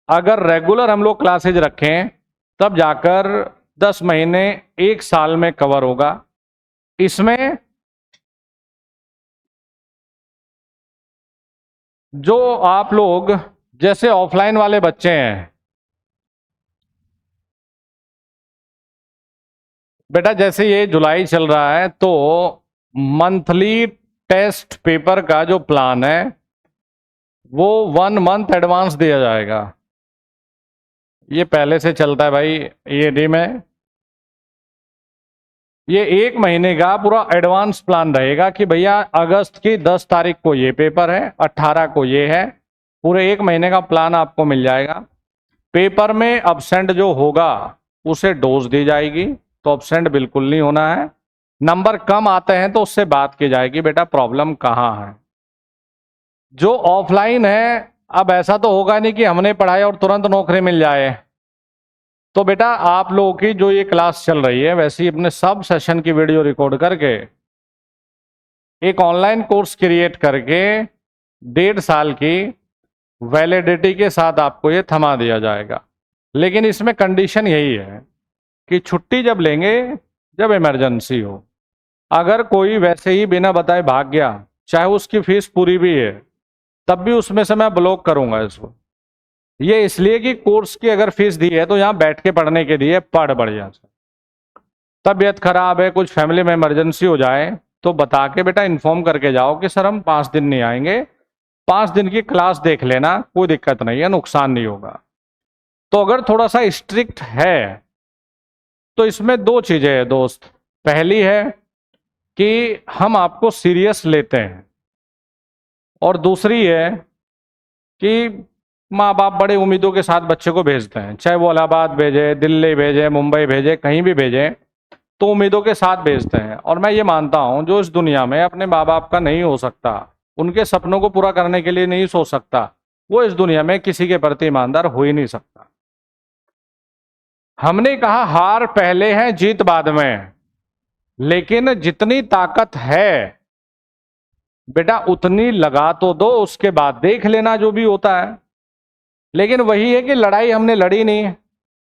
अगर रेगुलर हम लोग क्लासेज रखें तब जाकर 10 महीने 1 साल में कवर होगा। इसमें जो आप लोग जैसे ऑफलाइन वाले बच्चे हैं, बेटा जैसे ये जुलाई चल रहा है तो मंथली टेस्ट पेपर का जो प्लान है वो 1 मंथ एडवांस दिया जाएगा। ये पहले से चलता है भाई ईएडी में। ये 1 महीने का पूरा एडवांस प्लान रहेगा कि भैया अगस्त की 10 तारीख को ये पेपर है, 18 को ये है। पूरे 1 महीने का प्लान आपको मिल जाएगा। पेपर में अब्सेंट जो होगा उसे डोज दी जाएगी, तो अब्सेंट बिल्कुल नहीं होना है। नंबर कम आते हैं तो उससे बात की जाएगी बेटा प्रॉब्लम कहाँ है। जो ऑफलाइन है, अब ऐसा तो होगा नहीं कि हमने पढ़ाई और तुरंत नौकरी मिल जाए। तो बेटा आप लोगों की जो ये क्लास चल रही है, वैसे ही अपने सब सेशन की वीडियो रिकॉर्ड करके एक ऑनलाइन कोर्स क्रिएट करके 1.5 साल की वैलिडिटी के साथ आपको ये थमा दिया जाएगा। लेकिन इसमें कंडीशन यही है कि छुट्टी जब लेंगे जब इमरजेंसी हो। अगर कोई वैसे ही बिना बताए भाग गया, चाहे उसकी फीस पूरी भी है, तब भी उसमें से मैं ब्लॉक करूंगा इसको। ये इसलिए कि कोर्स की अगर फीस दी है तो यहाँ बैठ के पढ़ने के लिए पढ़ बढ़िया से। तबीयत खराब है, कुछ फैमिली में इमरजेंसी हो जाए तो बता के बेटा इन्फॉर्म करके जाओ कि सर हम 5 दिन नहीं आएंगे, 5 दिन की क्लास देख लेना, कोई दिक्कत नहीं है, नुकसान नहीं होगा। तो अगर थोड़ा सा स्ट्रिक्ट है तो इसमें 2 चीजें हैं दोस्त। पहली है कि हम आपको सीरियस लेते हैं, और दूसरी है कि माँ बाप बड़े उम्मीदों के साथ बच्चे को भेजते हैं, चाहे वो इलाहाबाद भेजे, दिल्ली भेजे, मुंबई भेजे, कहीं भी भेजे, तो उम्मीदों के साथ भेजते हैं। और मैं ये मानता हूँ जो इस दुनिया में अपने माँ बाप का नहीं हो सकता, उनके सपनों को पूरा करने के लिए नहीं सोच सकता, वो इस दुनिया में किसी के प्रति ईमानदार हो ही नहीं सकता। हमने कहा हार पहले है जीत बाद में, लेकिन जितनी ताकत है बेटा उतनी लगा तो दो, उसके बाद देख लेना जो भी होता है। लेकिन वही है कि लड़ाई हमने लड़ी नहीं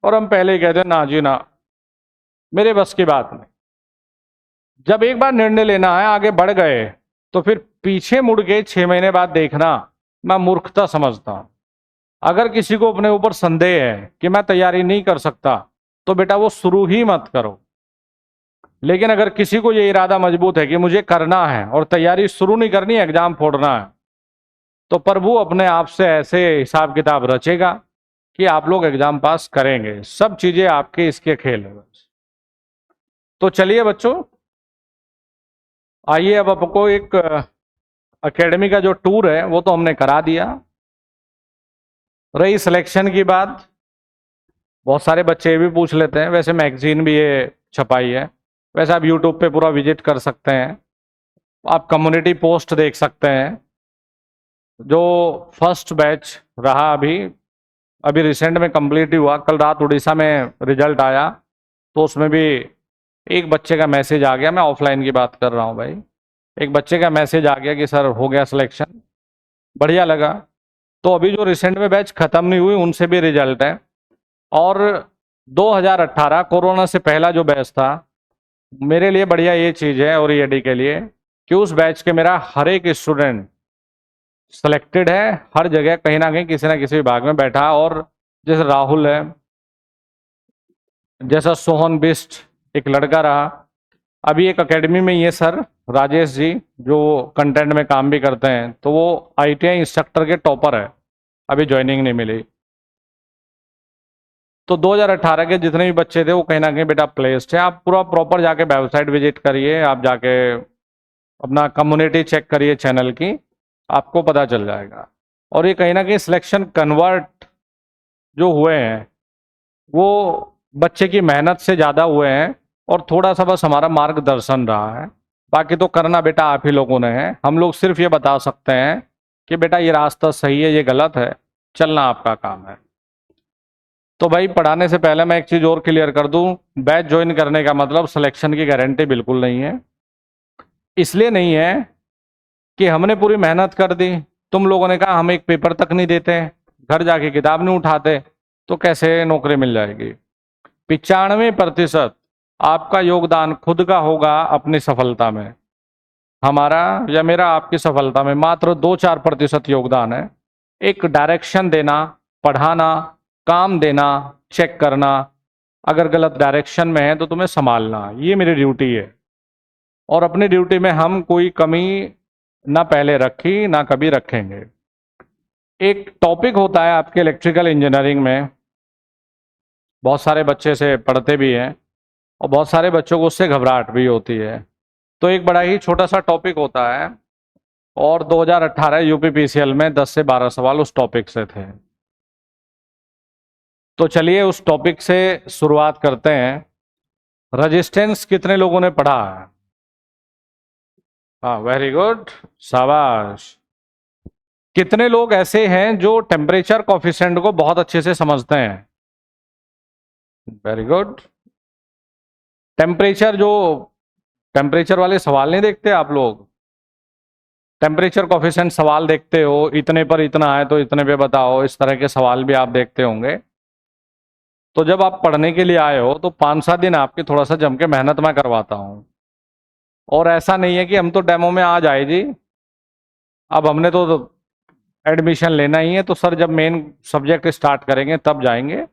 और हम पहले ही कहते ना जी ना, मेरे बस की बात नहीं। जब एक बार निर्णय लेना है, आगे बढ़ गए, तो फिर पीछे मुड़ के 6 महीने बाद देखना मैं मूर्खता समझता हूं। अगर किसी को अपने ऊपर संदेह है कि मैं तैयारी नहीं कर सकता, तो बेटा वो शुरू ही मत करो। लेकिन अगर किसी को ये इरादा मजबूत है कि मुझे करना है और तैयारी शुरू नहीं करनी, एग्जाम फोड़ना है, तो प्रभु अपने आप से ऐसे हिसाब किताब रचेगा कि आप लोग एग्जाम पास करेंगे। सब चीजें आपके इसके खेल है बस। तो चलिए बच्चों, आइए अब आपको एक एकेडमी का जो टूर है वो तो हमने करा दिया। रही सिलेक्शन की बात, बहुत सारे बच्चे ये भी पूछ लेते हैं, वैसे मैगजीन भी ये छपाई है, वैसे आप यूट्यूब पे पूरा विजिट कर सकते हैं, आप कम्युनिटी पोस्ट देख सकते हैं। जो फर्स्ट बैच रहा अभी अभी रिसेंट में कंप्लीट ही हुआ, कल रात उड़ीसा में रिजल्ट आया, तो उसमें भी एक बच्चे का मैसेज आ गया, मैं ऑफलाइन की बात कर रहा हूँ भाई, एक बच्चे का मैसेज आ गया कि सर हो गया सिलेक्शन, बढ़िया लगा। तो अभी जो रिसेंट में बैच खत्म नहीं हुई उनसे भी रिजल्ट है। और 2018 कोरोना से पहला जो बैच था, मेरे लिए बढ़िया ये चीज़ है और ईडी के लिए कि उस बैच के मेरा हर एक स्टूडेंट सिलेक्टेड है, हर जगह कहीं ना कहीं किसी ना किसी विभाग में बैठा। और जैसे राहुल है, जैसा सोहन बिस्ट एक लड़का रहा, अभी एक एकेडमी में ये सर राजेश जी जो कंटेंट में काम भी करते हैं, तो वो आईटीआई इंस्ट्रक्टर के टॉपर है, अभी ज्वाइनिंग नहीं मिली। तो 2018 के जितने भी बच्चे थे वो कहीं ना कहीं बेटा प्लेस्ड है। आप पूरा प्रॉपर जाके वेबसाइट विजिट करिए, आप जाके अपना कम्युनिटी चेक करिए चैनल की, आपको पता चल जाएगा। और ये कहीं ना कहीं सिलेक्शन कन्वर्ट जो हुए हैं वो बच्चे की मेहनत से ज़्यादा हुए हैं, और थोड़ा सा बस हमारा मार्गदर्शन रहा है। बाकी तो करना बेटा आप ही लोगों ने है, हम लोग सिर्फ ये बता सकते हैं कि बेटा ये रास्ता सही है, ये गलत है, चलना आपका काम है। तो भाई पढ़ाने से पहले मैं एक चीज़ और क्लियर कर दूं, बैच ज्वाइन करने का मतलब सिलेक्शन की गारंटी बिल्कुल नहीं है। इसलिए नहीं है कि हमने पूरी मेहनत कर दी, तुम लोगों ने कहा हम एक पेपर तक नहीं देते, घर जाके किताब नहीं उठाते, तो कैसे नौकरी मिल जाएगी। 95% आपका योगदान खुद का होगा अपनी सफलता में, हमारा या मेरा आपकी सफलता में मात्र 2-4% योगदान है। एक डायरेक्शन देना, पढ़ाना, काम देना, चेक करना, अगर गलत डायरेक्शन में है तो तुम्हें संभालना, ये मेरी ड्यूटी है। और अपनी ड्यूटी में हम कोई कमी ना पहले रखी ना कभी रखेंगे। एक टॉपिक होता है आपके इलेक्ट्रिकल इंजीनियरिंग में, बहुत सारे बच्चे से पढ़ते भी हैं और बहुत सारे बच्चों को उससे घबराहट भी होती है। तो एक बड़ा ही छोटा सा टॉपिक होता है, और 2018 यूपीपीसीएल में 10 से 12 सवाल उस टॉपिक से थे। तो चलिए उस टॉपिक से शुरुआत करते हैं। रेजिस्टेंस कितने लोगों ने पढ़ा है? हाँ वेरी गुड, शाबाश। कितने लोग ऐसे हैं जो टेम्परेचर कॉफिशिएंट को बहुत अच्छे से समझते हैं? Very good. टेम्परेचर वाले सवाल नहीं देखते आप लोग? टेम्परेचर कॉफिशिएंट सवाल देखते हो, इतने पर इतना है तो इतने पे बताओ, इस तरह के सवाल भी आप देखते होंगे। तो जब आप पढ़ने के लिए आए हो तो 5-7 दिन आपकी थोड़ा सा जम के मेहनत मैं करवाता हूँ। और ऐसा नहीं है कि हम तो डेमो में आ जाए जी, अब हमने तो एडमिशन लेना ही है, तो सर जब मेन सब्जेक्ट स्टार्ट करेंगे तब जाएंगे।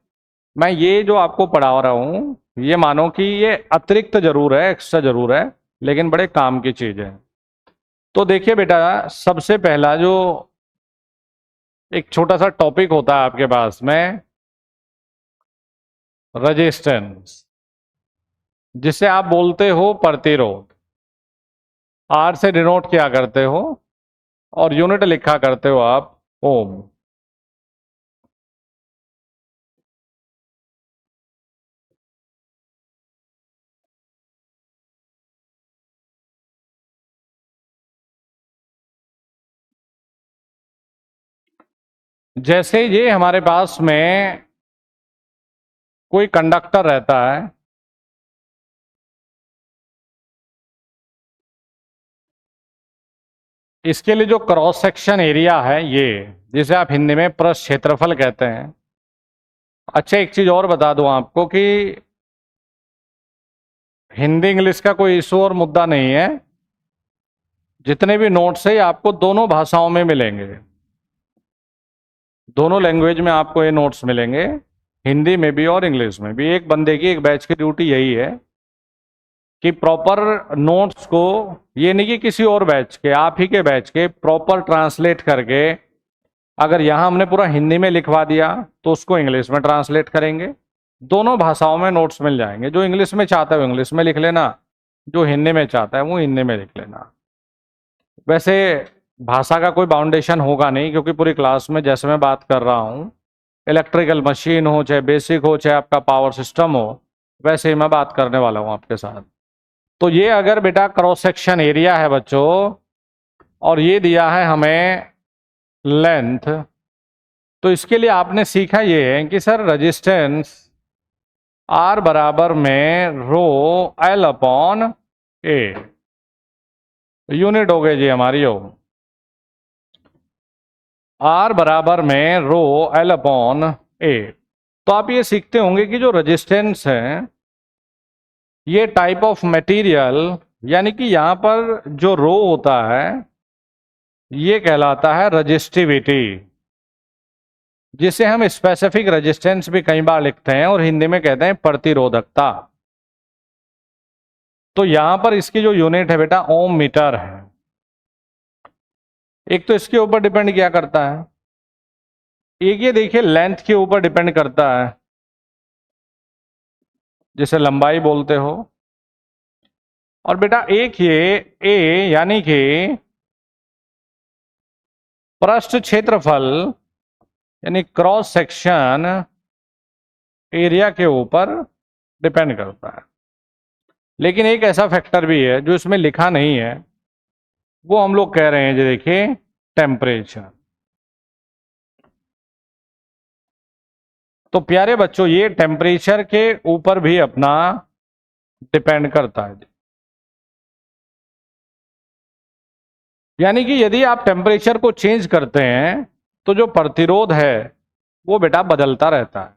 मैं ये जो आपको पढ़ा रहा हूँ ये मानो कि ये अतिरिक्त जरूर है, एक्स्ट्रा जरूर है, लेकिन बड़े काम की चीज़ है। तो देखिए बेटा, सबसे पहला जो एक छोटा सा टॉपिक होता है आपके पास में, रेजिस्टेंस, जिसे आप बोलते हो प्रतिरोध। आर से डिनोट क्या करते हो? और यूनिट लिखा करते हो आप ओम। जैसे ये हमारे पास में कोई कंडक्टर रहता है, इसके लिए जो क्रॉस सेक्शन एरिया है ये, जिसे आप हिंदी में पृष्ठ क्षेत्रफल कहते हैं। अच्छा, एक चीज और बता दूं आपको कि हिंदी इंग्लिश का कोई इशू और मुद्दा नहीं है। जितने भी नोट्स है ये आपको दोनों भाषाओं में मिलेंगे, दोनों लैंग्वेज में आपको ये नोट्स मिलेंगे, हिंदी में भी और इंग्लिश में भी। एक बंदे की, एक बैच की ड्यूटी यही है कि प्रॉपर नोट्स को, ये नहीं कि किसी और बैच के, आप ही के बैच के प्रॉपर ट्रांसलेट करके, अगर यहाँ हमने पूरा हिंदी में लिखवा दिया तो उसको इंग्लिश में ट्रांसलेट करेंगे। दोनों भाषाओं में नोट्स मिल जाएंगे। जो इंग्लिश में चाहता है वो इंग्लिश में लिख लेना, जो हिंदी में चाहता है वो हिंदी में लिख लेना। वैसे भाषा का कोई बाउंडेशन होगा नहीं, क्योंकि पूरी क्लास में जैसे मैं बात कर रहा हूँ, इलेक्ट्रिकल मशीन हो चाहे बेसिक हो चाहे आपका पावर सिस्टम हो, वैसे ही मैं बात करने वाला हूँ आपके साथ। तो ये अगर बेटा क्रॉस सेक्शन एरिया है बच्चों, और ये दिया है हमें लेंथ, तो इसके लिए आपने सीखा ये है कि सर रेजिस्टेंस आर बराबर में रो एल अपॉन ए, यूनिट हो गई जी हमारी हो। आर बराबर में रो एल अपॉन ए। तो आप ये सीखते होंगे कि जो रेजिस्टेंस है ये टाइप ऑफ मटेरियल, यानी कि यहां पर जो रो होता है ये कहलाता है रजिस्टिविटी, जिसे हम स्पेसिफिक रेजिस्टेंस भी कई बार लिखते हैं और हिंदी में कहते हैं प्रतिरोधकता। तो यहां पर इसकी जो यूनिट है बेटा ओम मीटर है। एक तो इसके ऊपर डिपेंड क्या करता है, एक ये देखिए लेंथ के ऊपर डिपेंड करता है, जिसे लंबाई बोलते हो। और बेटा एक ये ए यानी कि पृष्ठ क्षेत्रफल यानी क्रॉस सेक्शन एरिया के ऊपर डिपेंड करता है। लेकिन एक ऐसा फैक्टर भी है जो इसमें लिखा नहीं है, वो हम लोग कह रहे हैं, जो देखिए टेम्परेचर। तो प्यारे बच्चों ये टेम्परेचर के ऊपर भी अपना डिपेंड करता है। यानी कि यदि आप टेम्परेचर को चेंज करते हैं तो जो प्रतिरोध है वो बेटा बदलता रहता है।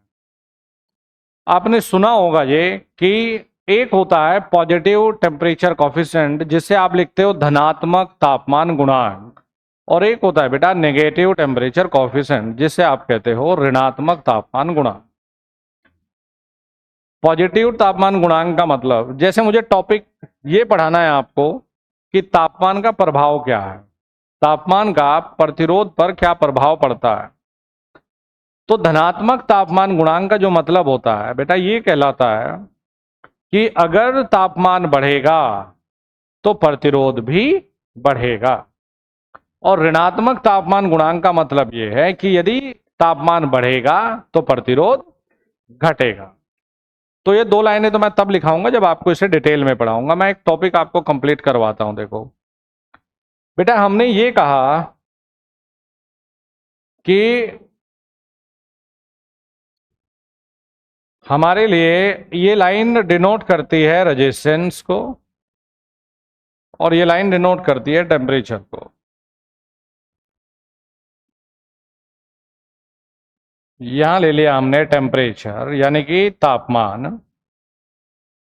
आपने सुना होगा ये कि एक होता है पॉजिटिव टेम्परेचर कॉफिशिएंट, जिसे आप लिखते हो धनात्मक तापमान गुणांक, और एक होता है बेटा नेगेटिव टेम्परेचर कॉफिशिएंट, जिसे आप कहते हो ऋणात्मक तापमान गुणांक। पॉजिटिव तापमान गुणांक का मतलब, जैसे मुझे टॉपिक ये पढ़ाना है आपको कि तापमान का प्रभाव क्या है, तापमान का प्रतिरोध पर क्या प्रभाव पड़ता है। तो धनात्मक तापमान गुणांक का जो मतलब होता है बेटा ये कहलाता है कि अगर तापमान बढ़ेगा तो प्रतिरोध भी बढ़ेगा। और ऋणात्मक तापमान गुणांक का मतलब यह है कि यदि तापमान बढ़ेगा तो प्रतिरोध घटेगा। तो ये दो लाइनें तो मैं तब लिखाऊंगा जब आपको इसे डिटेल में पढ़ाऊंगा। मैं एक टॉपिक आपको कंप्लीट करवाता हूं। देखो बेटा हमने ये कहा कि हमारे लिए ये लाइन डिनोट करती है रेजिस्टेंस को और ये लाइन डिनोट करती है टेम्परेचर को। यहां ले लिया हमने टेम्परेचर यानी कि तापमान,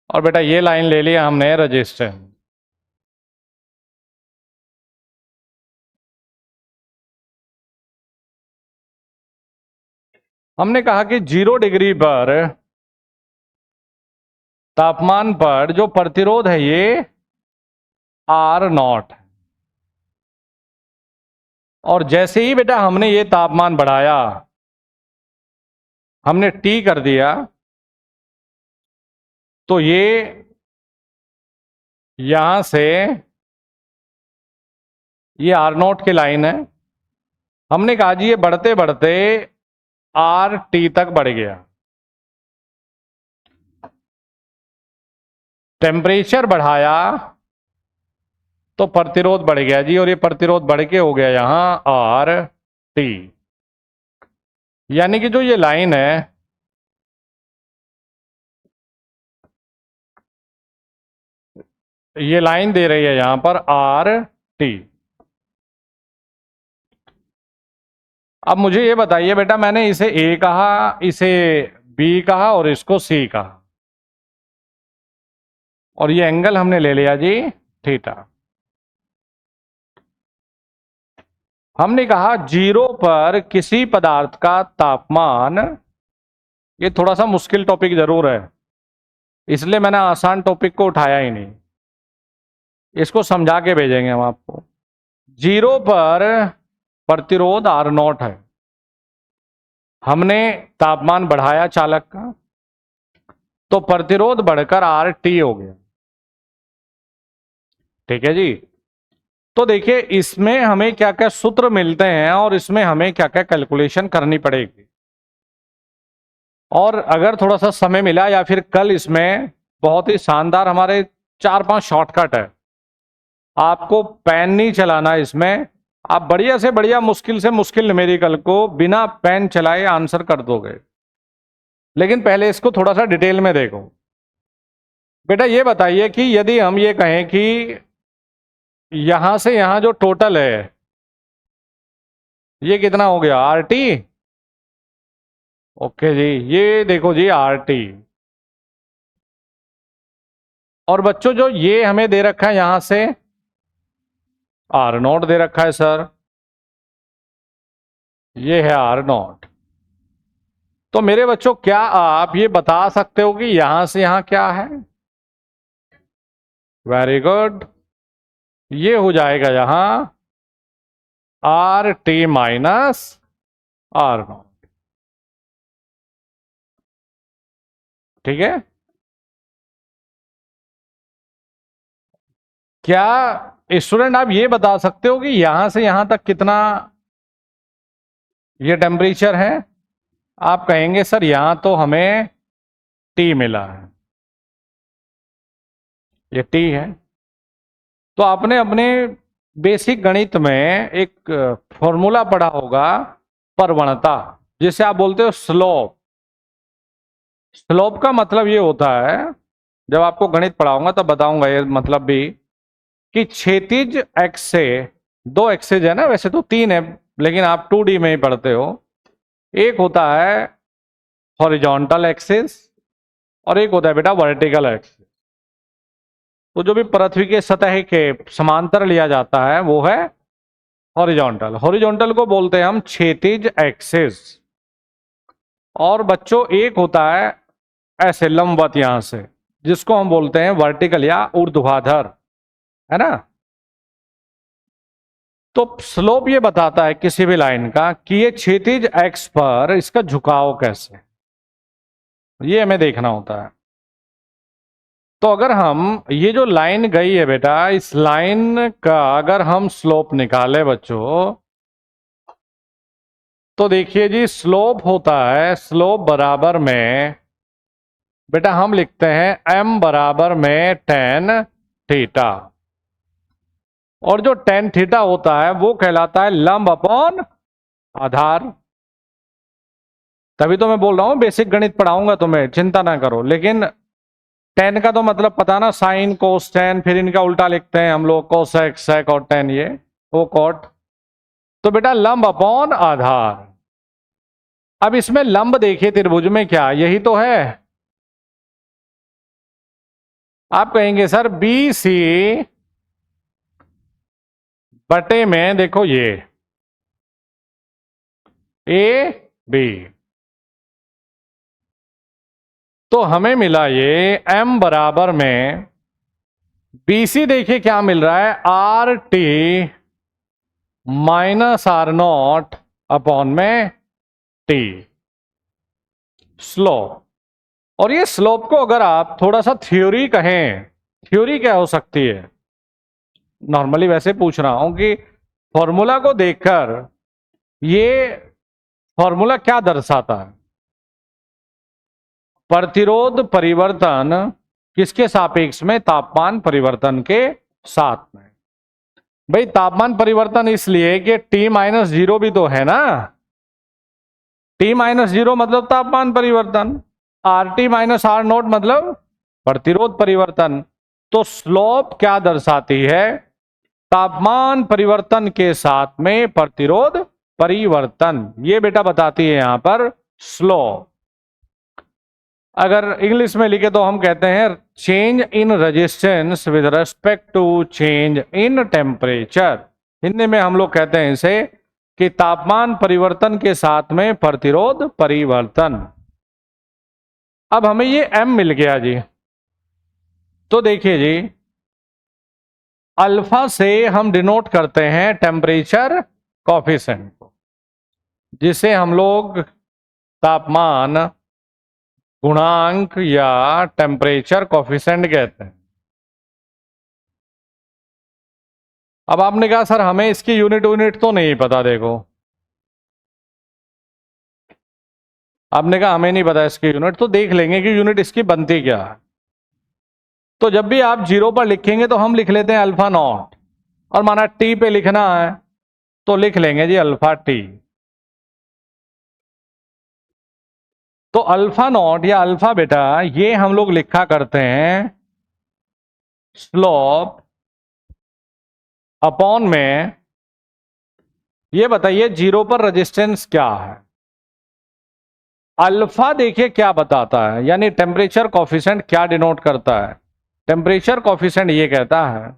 और बेटा ये लाइन ले लिया हमने रेजिस्टेंस। हमने कहा कि 0 डिग्री पर तापमान पर जो प्रतिरोध है ये आर नॉट है, और जैसे ही बेटा हमने ये तापमान बढ़ाया, हमने टी कर दिया, तो ये यहां से ये आर नोट की लाइन है। हमने कहा जी ये बढ़ते बढ़ते आर टी तक बढ़ गया, टेम्परेचर बढ़ाया तो प्रतिरोध बढ़ गया जी, और ये प्रतिरोध बढ़ के हो गया यहां आर टी। यानी कि जो ये लाइन है, ये लाइन दे रही है यहां पर आर टी। अब मुझे ये बताइए बेटा, मैंने इसे ए कहा, इसे बी कहा और इसको सी कहा, और ये एंगल हमने ले लिया जी थीटा। हमने कहा जीरो पर किसी पदार्थ का तापमान, ये थोड़ा सा मुश्किल टॉपिक जरूर है, इसलिए मैंने आसान टॉपिक को उठाया ही नहीं, इसको समझा के भेजेंगे हम आपको। जीरो पर प्रतिरोध आर नॉट है, हमने तापमान बढ़ाया चालक का तो प्रतिरोध बढ़कर आर टी हो गया। ठीक है जी। तो देखिए इसमें हमें क्या क्या सूत्र मिलते हैं और इसमें हमें क्या क्या कैलकुलेशन करनी पड़ेगी, और अगर थोड़ा सा समय मिला या फिर कल, इसमें बहुत ही शानदार हमारे 4-5 शॉर्टकट है। आपको पेन नहीं चलाना, इसमें आप बढ़िया से बढ़िया मुश्किल से मुश्किल न्यूमेरिकल को बिना पेन चलाए आंसर कर दोगे। लेकिन पहले इसको थोड़ा सा डिटेल में देखो। बेटा ये बताइए कि यदि हम ये कहें कि यहां से यहां जो टोटल है ये कितना हो गया, आर टी। ओके जी, ये देखो जी आर टी। और बच्चों जो ये हमें दे रखा है यहां से आर नॉट दे रखा है सर, ये है आर नॉट। तो मेरे बच्चों क्या आप ये बता सकते हो कि यहां से यहां क्या है? वेरी गुड, ये हो जाएगा यहां R T minus R naught. ठीक है। क्या स्टूडेंट आप ये बता सकते हो कि यहां से यहां तक कितना ये टेम्परेचर है? आप कहेंगे सर यहां तो हमें टी मिला है, ये टी है। तो आपने अपने बेसिक गणित में एक फॉर्मूला पढ़ा होगा, प्रवणता, जिसे आप बोलते हो स्लोप। स्लोप का मतलब ये होता है, जब आपको गणित पढ़ाऊंगा तब बताऊंगा ये मतलब भी, कि क्षैतिज एक्स से, दो एक्सेज है ना, वैसे तो तीन है लेकिन आप 2D में ही पढ़ते हो। एक होता है हॉरिजॉन्टल एक्सिस और एक होता है बेटा वर्टिकल एक्सिस। तो जो भी पृथ्वी के सतह के समांतर लिया जाता है वो है हॉरिजॉन्टल। हॉरिजॉन्टल को बोलते हैं हम क्षैतिज एक्सिस। और बच्चों एक होता है ऐसे लंबवत यहां से, जिसको हम बोलते हैं वर्टिकल या ऊर्ध्वाधर, है ना। तो स्लोप ये बताता है किसी भी लाइन का कि ये क्षैतिज एक्स पर इसका झुकाव कैसे, ये हमें देखना होता है। तो अगर हम ये जो लाइन गई है बेटा, इस लाइन का अगर हम स्लोप निकाले बच्चों, तो देखिए जी स्लोप होता है, स्लोप बराबर में बेटा हम लिखते हैं m बराबर में tan थीटा, और जो tan थीटा होता है वो कहलाता है लंब अपॉन आधार। तभी तो मैं बोल रहा हूं बेसिक गणित पढ़ाऊंगा तुम्हें, चिंता ना करो। लेकिन tan का तो मतलब पता ना, साइन कोस tan, फिर इनका उल्टा लिखते हैं हम लोग कोसेक सेक और tan, ये वो कॉट। तो बेटा लंब अपॉन आधार। अब इसमें लंब देखिए त्रिभुज में क्या, यही तो है। आप कहेंगे सर बी सी बटे में देखो ये ए बी, तो हमें मिला ये m बराबर में बी सी, देखिए क्या मिल रहा है, R T minus R naught upon में टी, स्लोप। और ये स्लोप को अगर आप थोड़ा सा थ्योरी कहें, थ्योरी क्या हो सकती है, नॉर्मली वैसे पूछ रहा हूं कि फॉर्मूला को देखकर ये फॉर्मूला क्या दर्शाता है? प्रतिरोध परिवर्तन किसके सापेक्ष में? तापमान परिवर्तन के साथ में। भाई तापमान परिवर्तन इसलिए कि T-0 भी तो है ना। T-0 मतलब तापमान परिवर्तन, RT-R0 मतलब प्रतिरोध परिवर्तन। तो स्लोप क्या दर्शाती है? तापमान परिवर्तन के साथ में प्रतिरोध परिवर्तन, ये बेटा बताती है यहां पर स्लोप। अगर इंग्लिश में लिखे तो हम कहते हैं change in resistance with respect to change in temperature. Hindi में हम लोग कहते हैं इसे कि तापमान परिवर्तन के साथ में प्रतिरोध परिवर्तन। अब हमें ये m मिल गया जी। तो देखिए जी, अल्फा से हम डिनोट करते हैं टेम्परेचर कॉफिशिएंट को, जिसे हम लोग तापमान गुणांक या टेम्परेचर कॉफिशिएंट कहते हैं। अब आपने कहा सर हमें इसकी यूनिट तो नहीं पता। देखो आपने कहा हमें नहीं पता इसकी यूनिट, तो देख लेंगे कि यूनिट इसकी बनती क्या है। तो जब भी आप 0 पर लिखेंगे तो हम लिख लेते हैं अल्फा नॉट, और माना टी पे लिखना है तो लिख लेंगे जी अल्फा टी। तो अल्फा नॉट या अल्फा बेटा ये हम लोग लिखा करते हैं स्लोप अपॉन में, ये बताइए 0 पर रेजिस्टेंस क्या है? अल्फा देखिए क्या बताता है, यानी टेम्परेचर कॉफिशिएंट क्या डिनोट करता है? टेम्परेचर कॉफिशिएंट ये कहता है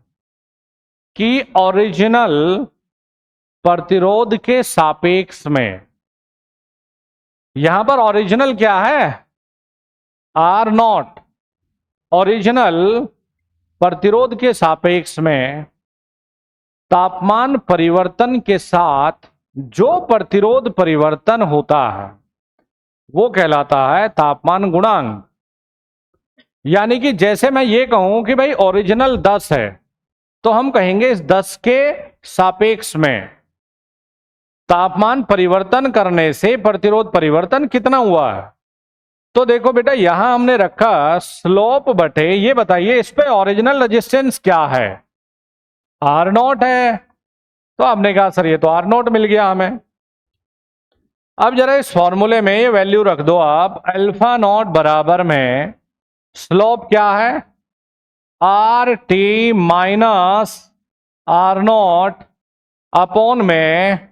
कि ओरिजिनल प्रतिरोध के सापेक्ष में, यहां पर ओरिजिनल क्या है? R0। ओरिजिनल प्रतिरोध के सापेक्ष में तापमान परिवर्तन के साथ जो प्रतिरोध परिवर्तन होता है वो कहलाता है तापमान गुणांक। यानी कि जैसे मैं ये कहूं कि भाई ओरिजिनल 10 है, तो हम कहेंगे इस 10 के सापेक्ष में तापमान परिवर्तन करने से प्रतिरोध परिवर्तन कितना हुआ है। तो देखो बेटा यहां हमने रखा स्लोप बटे, ये बताइए इस पे ओरिजिनल रेजिस्टेंस क्या है? R0 है। तो आपने कहा सर ये तो R0 मिल गया हमें। अब जरा इस फॉर्मूले में ये वैल्यू रख दो आप, अल्फा नॉट बराबर में स्लोप क्या है? RT माइनस R0 अपॉन में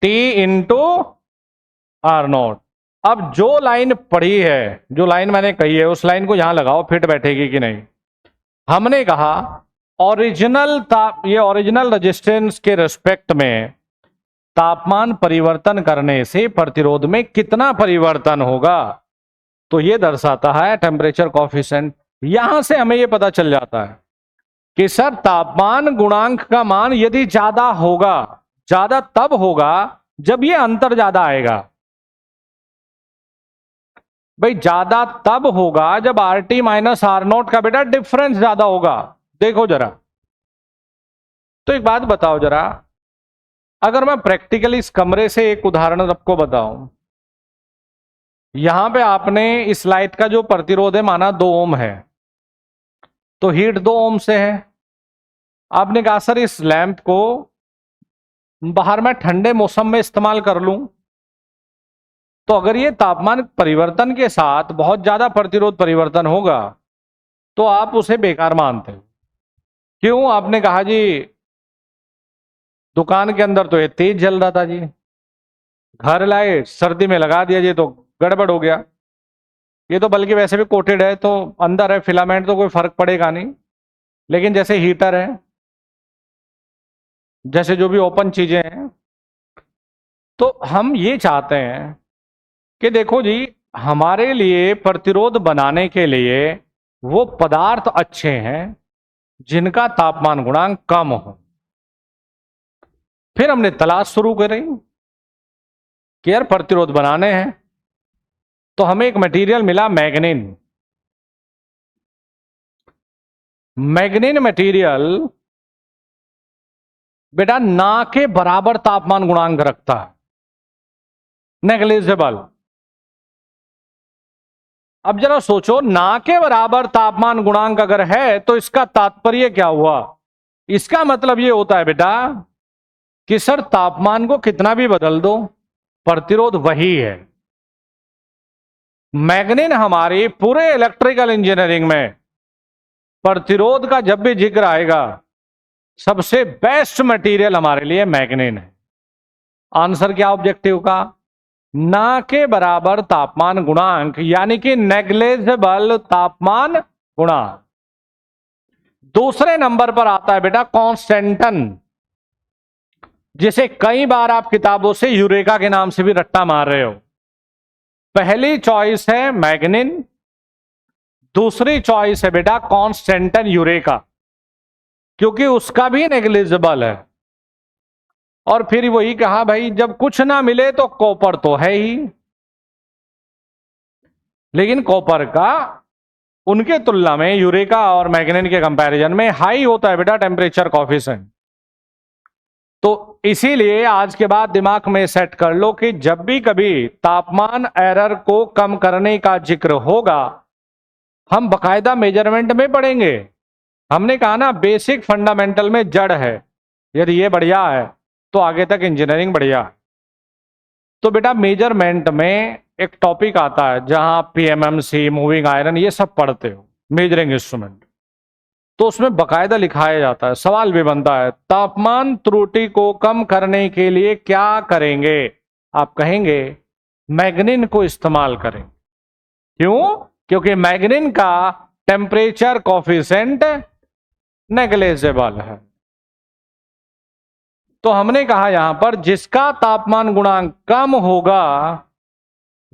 T इंटू R0। अब जो लाइन पढ़ी है, जो लाइन मैंने कही है, उस लाइन को यहां लगाओ, फिट बैठेगी कि नहीं। हमने कहा ये ओरिजिनल रेजिस्टेंस के रिस्पेक्ट में तापमान परिवर्तन करने से प्रतिरोध में कितना परिवर्तन होगा, तो ये दर्शाता है टेम्परेचर कॉफिशिएंट। यहां से हमें ये पता चल जाता है कि सर तापमान गुणांक का मान यदि ज्यादा होगा, ज्यादा तब होगा जब ये अंतर ज्यादा आएगा। भाई ज्यादा तब होगा जब RT माइनस R0 का बेटा डिफरेंस ज्यादा होगा। देखो जरा, तो एक बात बताओ जरा, अगर मैं प्रैक्टिकली इस कमरे से एक उदाहरण आपको बताऊं, यहां पे आपने इस लाइट का जो प्रतिरोध है माना 2 ओम है, तो हीट 2 ओम से है। आपने कहा सर इस लैंप को बाहर में ठंडे मौसम में इस्तेमाल कर लूं, तो अगर ये तापमान परिवर्तन के साथ बहुत ज्यादा प्रतिरोध परिवर्तन होगा तो आप उसे बेकार मानते हो। क्यों? आपने कहा जी दुकान के अंदर तो ये तेज जल रहा था जी, घर लाए सर्दी में लगा दिया जी तो गड़बड़ हो गया। ये तो बल्कि वैसे भी कोटेड है, तो अंदर है फिलामेंट, तो कोई फर्क पड़ेगा नहीं। लेकिन जैसे हीटर है, जैसे जो भी ओपन चीजें हैं, तो हम ये चाहते हैं कि देखो जी हमारे लिए प्रतिरोध बनाने के लिए वो पदार्थ अच्छे हैं जिनका तापमान गुणांक कम हो। फिर हमने तलाश शुरू करी कि यार प्रतिरोध बनाने हैं, तो हमें एक मटेरियल मिला मैग्नीन। मैग्नीन मटेरियल बेटा ना के बराबर तापमान गुणांक रखता है, नेग्लिजिबल। अब जरा सोचो, ना के बराबर तापमान गुणांक अगर है तो इसका तात्पर्य क्या हुआ? इसका मतलब यह होता है बेटा कि सर तापमान को कितना भी बदल दो, प्रतिरोध वही है। मैग्नीन हमारी पूरे इलेक्ट्रिकल इंजीनियरिंग में प्रतिरोध का जब भी जिक्र आएगा, सबसे बेस्ट मटेरियल हमारे लिए मैग्नीन है। आंसर क्या ऑब्जेक्टिव का? ना के बराबर तापमान गुणांक, यानी कि नेग्लिजिबल तापमान गुणांक। दूसरे नंबर पर आता है बेटा कॉन्स्टेंटन, जिसे कई बार आप किताबों से यूरेका के नाम से भी रट्टा मार रहे हो। पहली चॉइस है मैग्नीन, दूसरी चॉइस है बेटा कॉन्स्टेंटन यूरेका, क्योंकि उसका भी नेग्लिजिबल है। और फिर वही कहा भाई जब कुछ ना मिले तो कॉपर तो है ही, लेकिन कॉपर का उनके तुलना में यूरेका और मैग्नीन के कंपैरिजन में हाई होता है बेटा टेम्परेचर कॉफिशिएंट। तो इसीलिए आज के बाद दिमाग में सेट कर लो कि जब भी कभी तापमान एरर को कम करने का जिक्र होगा, हम बकायदा मेजरमेंट में पढ़ेंगे। हमने कहा ना बेसिक फंडामेंटल में जड़ है, यदि ये बढ़िया है तो आगे तक इंजीनियरिंग बढ़िया है। तो बेटा मेजरमेंट में एक टॉपिक आता है जहां पीएमएमसी, मूविंग आयरन, ये सब पढ़ते हो, मेजरिंग इंस्ट्रूमेंट। तो उसमें बकायदा लिखाया जाता है, सवाल भी बनता है तापमान त्रुटि को कम करने के लिए क्या करेंगे? आप कहेंगे मैग्नीन को इस्तेमाल करें। क्यों? क्योंकि मैग्नीन का टेम्परेचर कॉफिशिएंट नेग्लिजिबल है। तो हमने कहा यहां पर जिसका तापमान गुणांक कम होगा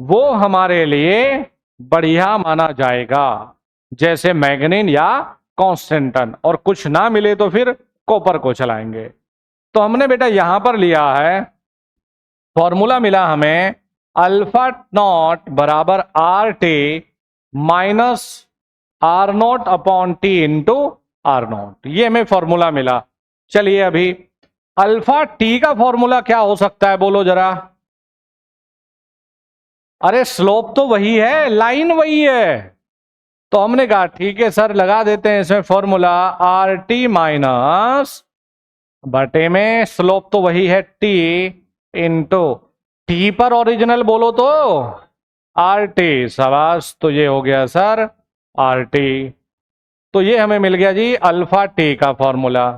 वो हमारे लिए बढ़िया माना जाएगा, जैसे मैग्नीन या कॉन्स्टेंटन। और कुछ ना मिले तो फिर कॉपर को चलाएंगे। तो हमने बेटा यहां पर लिया है, फॉर्मूला मिला हमें अल्फा नॉट बराबर R T minus R naught upon T into R naught. ये हमें फॉर्मूला मिला। चलिए अभी अल्फा टी का फॉर्मूला क्या हो सकता है बोलो जरा? अरे स्लोप तो वही है, लाइन वही है। तो हमने कहा ठीक है सर, लगा देते हैं इसमें फॉर्मूला आर टी माइनस बटे में स्लोप तो वही है टी इंटू टी पर ओरिजिनल बोलो तो आर टी। शाबाश, तो ये हो गया सर आर टी। तो ये हमें मिल गया जी अल्फा टी का फॉर्मूला।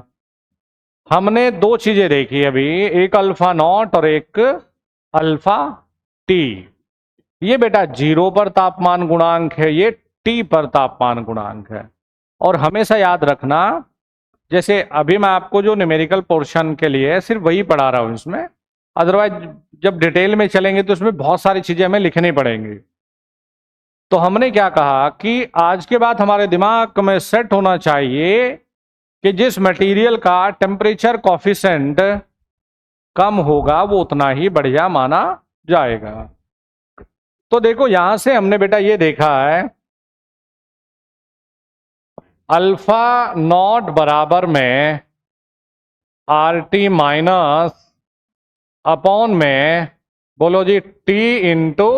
हमने दो चीजें देखी अभी, एक अल्फा नॉट और एक अल्फा टी। ये बेटा 0 पर तापमान गुणांक है, ये टी पर तापमान गुणांक है। और हमेशा याद रखना, जैसे अभी मैं आपको जो न्यूमेरिकल पोर्शन के लिए सिर्फ वही पढ़ा रहा हूं इसमें, अदरवाइज जब डिटेल में चलेंगे तो इसमें बहुत सारी चीजें हमें लिखनी पड़ेंगी। तो हमने क्या कहा कि आज के बाद हमारे दिमाग में सेट होना चाहिए कि जिस मटेरियल का टेम्परेचर कॉफिशिएंट कम होगा वो उतना ही बढ़िया माना जाएगा। तो देखो यहां से हमने बेटा ये देखा है अल्फा नॉट बराबर में आर टी माइनस अपॉन में बोलो जी टी इंटू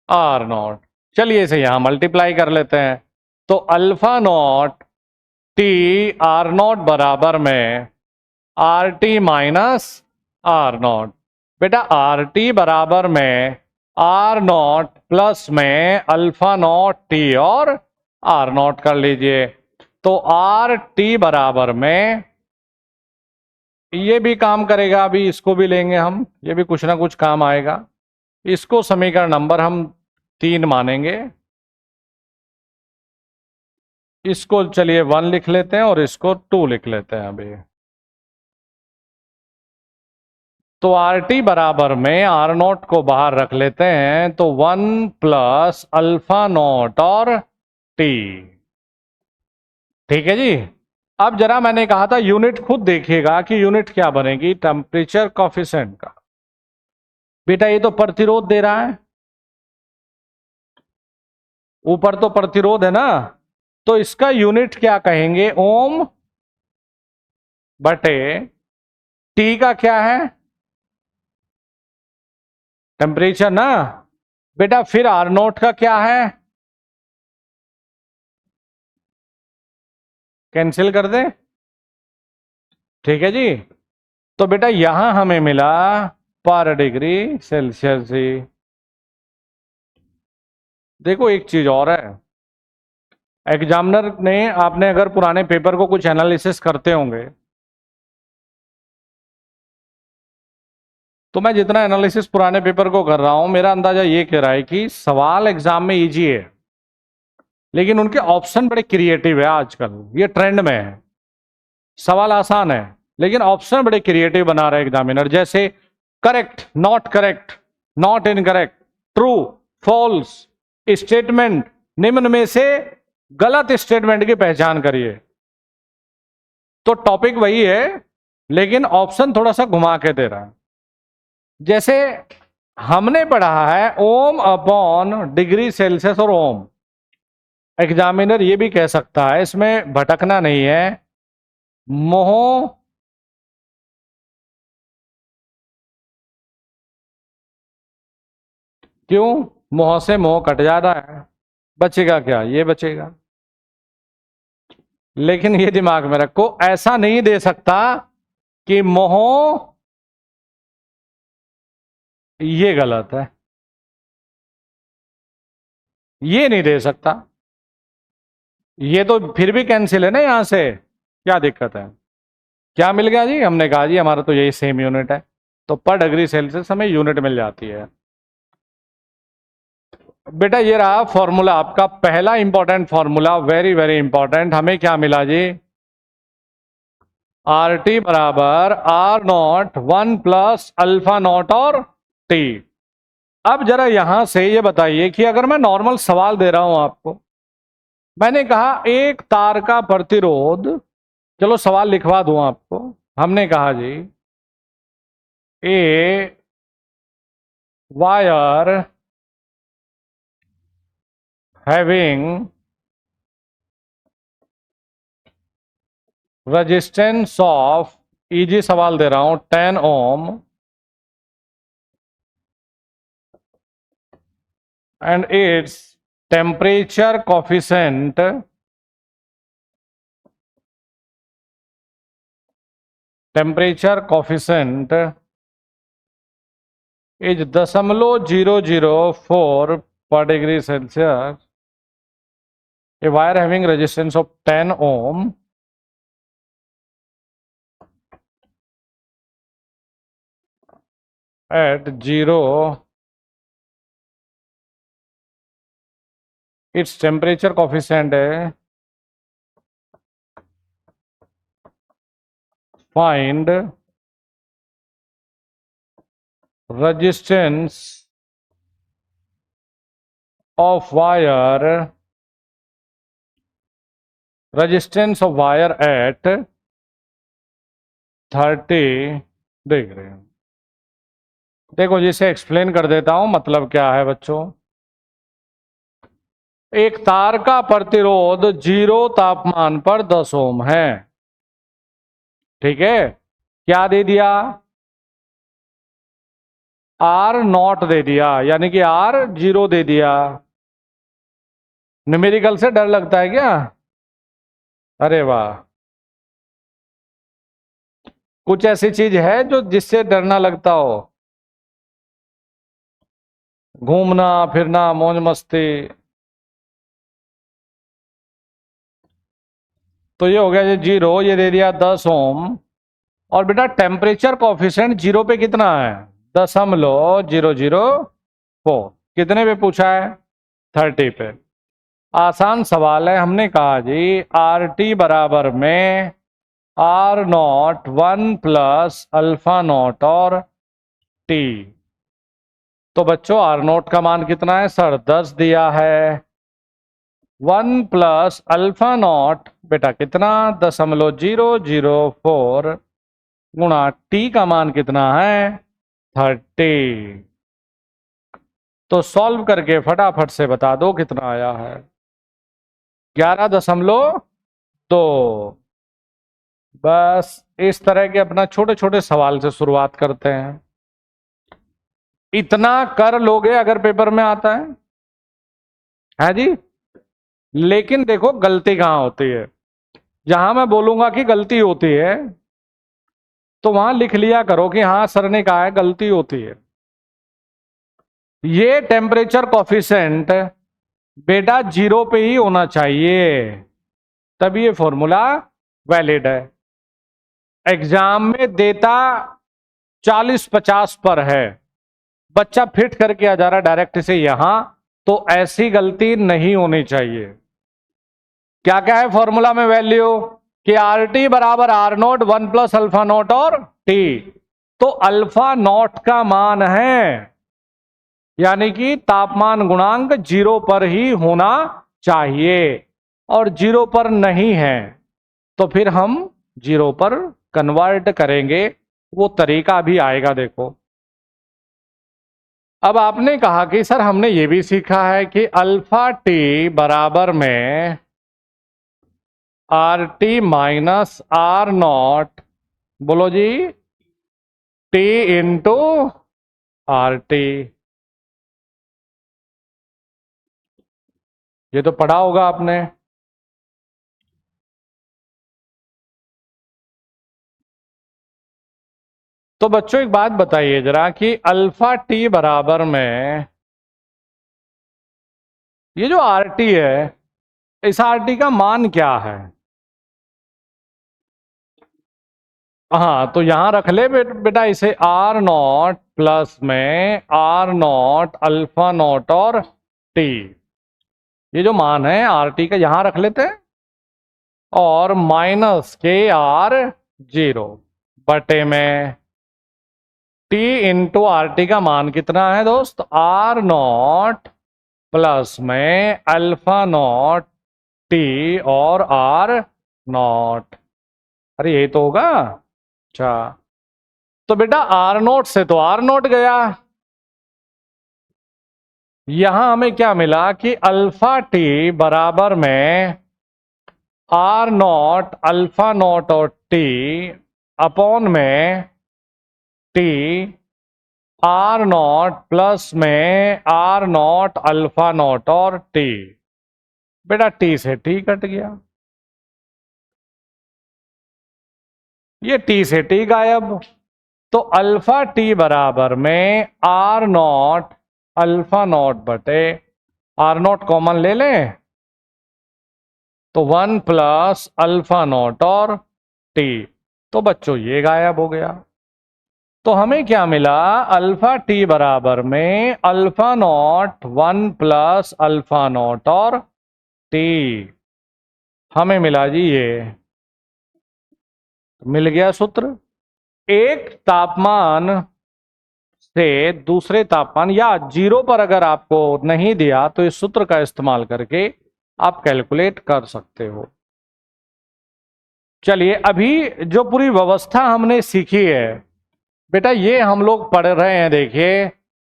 आर नॉट। चलिए इसे यहां मल्टीप्लाई कर लेते हैं। तो alpha naught T R naught बराबर में R T minus R naught. बेटा आर टी बराबर में आर नॉट प्लस में अल्फा नॉट टी और आर नॉट कर लीजिए। तो आर टी बराबर में ये भी काम करेगा, अभी इसको भी लेंगे हम, ये भी कुछ ना कुछ काम आएगा। इसको समीकरण नंबर हम 3 मानेंगे। इसको चलिए 1 लिख लेते हैं और इसको 2 लिख लेते हैं अभी। तो आर टी बराबर में आर नॉट को बाहर रख लेते हैं, तो 1 प्लस अल्फा नॉट और टी। ठीक है जी। अब जरा मैंने कहा था यूनिट खुद देखिएगा कि यूनिट क्या बनेगी टेम्परेचर कॉफिशिएंट का। बेटा ये तो प्रतिरोध दे रहा है, ऊपर तो प्रतिरोध है ना, तो इसका यूनिट क्या कहेंगे? ओम बटे टी का क्या है? टेम्परेचर ना बेटा। फिर आर नोट का क्या है? कैंसिल कर दे, ठीक है जी। तो बेटा यहां हमें मिला पर डिग्री सेल्सियस ही। देखो एक चीज और है, एग्जामिनर ने, आपने अगर पुराने पेपर को कुछ एनालिसिस करते होंगे, तो मैं जितना एनालिसिस पुराने पेपर को कर रहा हूं, मेरा अंदाजा ये कह रहा है कि सवाल एग्जाम में इजी है, लेकिन उनके ऑप्शन बड़े क्रिएटिव है। आजकल ये ट्रेंड में है, सवाल आसान है लेकिन ऑप्शन बड़े क्रिएटिव बना रहे एग्जामिनर। जैसे correct, not correct, not incorrect, true, false, statement, निम्न में से गलत स्टेटमेंट की पहचान करिए। तो टॉपिक वही है लेकिन ऑप्शन थोड़ा सा घुमा के दे रहा है। जैसे हमने पढ़ा है ओम अपॉन डिग्री सेल्सियस और ओम, एग्जामिनर ये भी कह सकता है, इसमें भटकना नहीं है, मोह क्यों, मोह से मोह कट जाता है, बचेगा क्या? ये बचेगा। लेकिन ये दिमाग में रखो, ऐसा नहीं दे सकता कि मोह, ये गलत है, ये नहीं दे सकता। ये तो फिर भी कैंसिल है ना यहां से, क्या दिक्कत है? क्या मिल गया जी? हमने कहा जी हमारा तो यही सेम यूनिट है, तो पर डिग्री सेल्सियस हमें यूनिट मिल जाती है। बेटा ये रहा फॉर्मूला आपका पहला important formula, very very important. हमें क्या मिला जी? आर टी बराबर R naught one plus alpha naught और टी। अब जरा यहां से ये बताइए कि अगर मैं नॉर्मल सवाल दे रहा हूं आपको, मैंने कहा एक तार का प्रतिरोध, चलो सवाल लिखवा दूं आपको। हमने कहा जी a wire having resistance of, easy सवाल दे रहा हूं, 10 ohm and its temperature coefficient is 0.004 per degree Celsius. A wire having resistance of 10 ohm at 0, its temperature coefficient है, find resistance of wire, resistance of wire at 30 degree. देखो जिसे explain कर देता हूं, मतलब क्या है बच्चों। एक तार का प्रतिरोध 0 तापमान पर 10 ओम है, ठीक है। क्या दे दिया? आर नॉट दे दिया, यानी कि आर 0 दे दिया। न्यूमेरिकल से डर लगता है क्या? अरे वाह, कुछ ऐसी चीज है जो जिससे डरना लगता हो? घूमना फिरना, मौज मस्ती। तो ये हो गया ये 0, ये दे दिया 10 ओम। और बेटा टेम्परेचर कॉफिशिएंट 0 पे कितना है? 0.004। कितने पे पूछा है? 30 पे। आसान सवाल है। हमने कहा जी आर टी बराबर में R naught one plus alpha naught और टी। तो बच्चों आर नॉट का मान कितना है सर? 10 दिया है। 1 प्लस अल्फा नॉट बेटा कितना? 0.004 गुणा टी का मान कितना है? 30। तो सॉल्व करके फटाफट से बता दो कितना आया है। 11.2। बस इस तरह के अपना छोटे छोटे सवाल से शुरुआत करते हैं। इतना कर लोगे अगर पेपर में आता है जी। लेकिन देखो गलती कहां होती है, जहां मैं बोलूंगा कि गलती होती है तो वहां लिख लिया करो कि हाँ सर ने कहा है गलती होती है। ये टेम्परेचर कॉफिशिएंट बेटा 0 पे ही होना चाहिए, तभी ये फॉर्मूला वैलिड है। एग्जाम में देता 40-50 पर है, बच्चा फिट करके आ जा रहा डायरेक्ट से यहां, तो ऐसी गलती नहीं होनी चाहिए। क्या क्या है फॉर्मूला में वैल्यू कि आर टी बराबर R naught 1 plus alpha naught और टी। तो अल्फा नोट का मान है, यानी कि तापमान गुणांक 0 पर ही होना चाहिए, और 0 पर नहीं है तो फिर हम 0 पर कन्वर्ट करेंगे। वो तरीका भी आएगा देखो। अब आपने कहा कि सर हमने ये भी सीखा है कि अल्फा टी बराबर में R T minus R naught, बोलो जी, टी इंटू आर टी। ये तो पढ़ा होगा आपने। तो बच्चों एक बात बताइए जरा कि अल्फा टी बराबर में ये जो आर टी है, इस आर टी का मान क्या है? हाँ तो यहां रख ले बेटा इसे आर नॉट प्लस में आर नॉट अल्फा नॉट और टी। ये जो मान है आर टी का यहां रख लेते हैं, और माइनस के आर 0 बटे में टी इंटू आर टी का मान कितना है दोस्त? आर नॉट प्लस में अल्फा नॉट टी और आर नॉट। अरे यही तो होगा। अच्छा तो बेटा आर नोट से तो आर नोट गया, यहां हमें क्या मिला कि अल्फा टी बराबर में आर नॉट अल्फा नॉट और टी अपॉन में टी आर नॉट प्लस में आर नॉट अल्फा नॉट और टी। बेटा टी से टी कट गया, ये टी से टी गायब। तो अल्फा टी बराबर में आर नॉट अल्फा नॉट बटे आर नॉट कॉमन ले लें तो 1 प्लस अल्फा नॉट और टी। तो बच्चों ये गायब हो गया। तो हमें क्या मिला? अल्फा टी बराबर में alpha not 1 plus alpha naught और टी। हमें मिला जी ये, मिल गया सूत्र। एक तापमान से दूसरे तापमान या 0 पर अगर आपको नहीं दिया तो इस सूत्र का इस्तेमाल करके आप कैलकुलेट कर सकते हो। चलिए अभी जो पूरी व्यवस्था हमने सीखी है बेटा, ये हम लोग पढ़ रहे हैं देखिए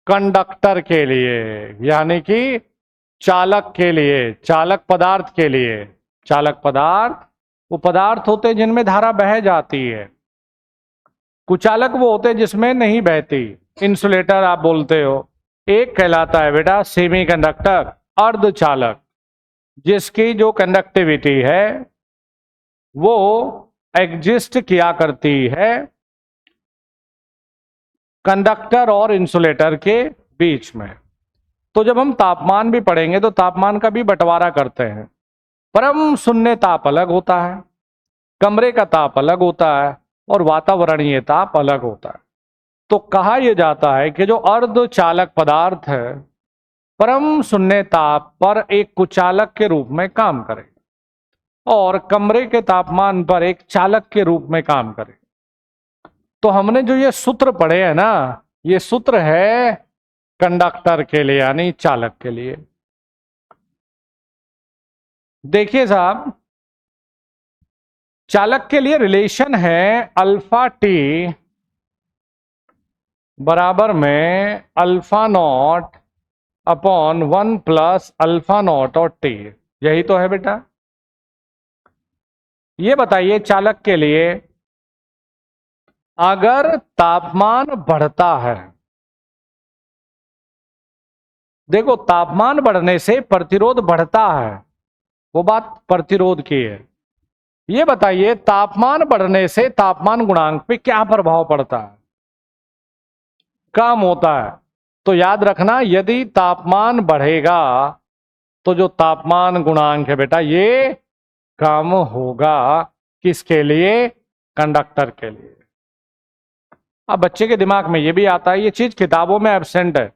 कंडक्टर के लिए, यानी कि चालक के लिए, चालक पदार्थ के लिए। चालक पदार्थ वो पदार्थ होते हैं जिनमें धारा बह जाती है, कुचालक वो होते हैं जिसमें नहीं बहती। इंसुलेटर आप बोलते हो। एक कहलाता है बेटा सेमीकंडक्टर, अर्धचालक, जिसकी जो कंडक्टिविटी है वो एग्जिस्ट किया करती है कंडक्टर और इंसुलेटर के बीच में। तो जब हम तापमान भी पढ़ेंगे तो तापमान का भी बंटवारा करते हैं। परम शून्य ताप अलग होता है, कमरे का ताप अलग होता है, और वातावरणीय ताप अलग होता है। तो कहा यह जाता है कि जो अर्धचालक पदार्थ है परम शून्य ताप पर एक कुचालक के रूप में काम करे और कमरे के तापमान पर एक चालक के रूप में काम करे। तो हमने जो ये सूत्र पढ़े हैं ना, ये सूत्र है कंडक्टर के लिए यानी चालक के लिए। देखिए साहब, चालक के लिए रिलेशन है अल्फा टी बराबर में alpha not upon 1 plus alpha naught और टी। यही तो है बेटा। ये बताइए चालक के लिए, अगर तापमान बढ़ता है, देखो तापमान बढ़ने से प्रतिरोध बढ़ता है, वो बात प्रतिरोध की है। ये बताइए तापमान बढ़ने से तापमान गुणांक पे क्या प्रभाव पड़ता है? कम होता है। तो याद रखना, यदि तापमान बढ़ेगा तो जो तापमान गुणांक है बेटा ये कम होगा। किसके लिए? कंडक्टर के लिए। अब बच्चे के दिमाग में ये भी आता है, ये चीज किताबों में एब्सेंट है।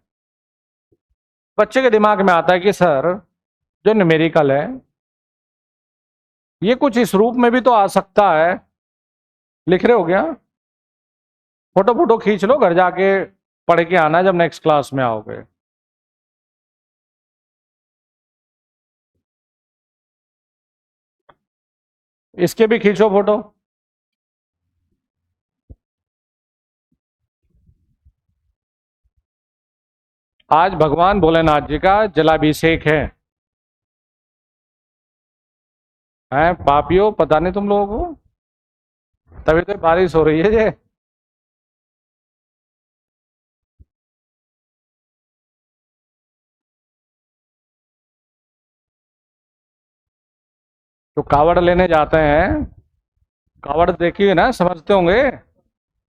बच्चे के दिमाग में आता है कि सर जो न्यूमेरिकल है ये कुछ इस रूप में भी तो आ सकता है। लिख रहे हो क्या? फोटो फोटो खींच लो, घर जाके पढ़ के आना जब नेक्स्ट क्लास में आओगे। इसके भी खींचो फोटो। आज भगवान भोलेनाथ जी का जलाभिषेक है। हैं पापियों, पता नहीं तुम लोगों को, तभी तो बारिश हो रही है ये। तो कावड़ लेने जाते हैं, कावड़ देखिए ना, समझते होंगे।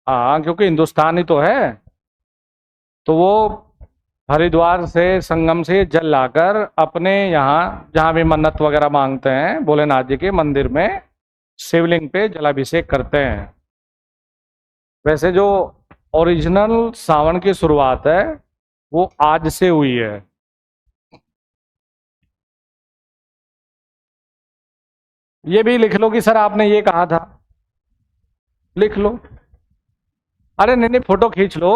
हाँ, क्योंकि हिंदुस्तान ही तो है। तो वो हरिद्वार से संगम से जल लाकर अपने यहाँ जहाँ भी मन्नत वगैरह मांगते हैं भोलेनाथ जी के मंदिर में शिवलिंग पे जलाभिषेक करते हैं। वैसे जो ओरिजिनल सावन की शुरुआत है वो आज से हुई है। ये भी लिख लो कि सर आपने ये कहा था, लिख लो। अरे नहीं नहीं, फोटो खींच लो।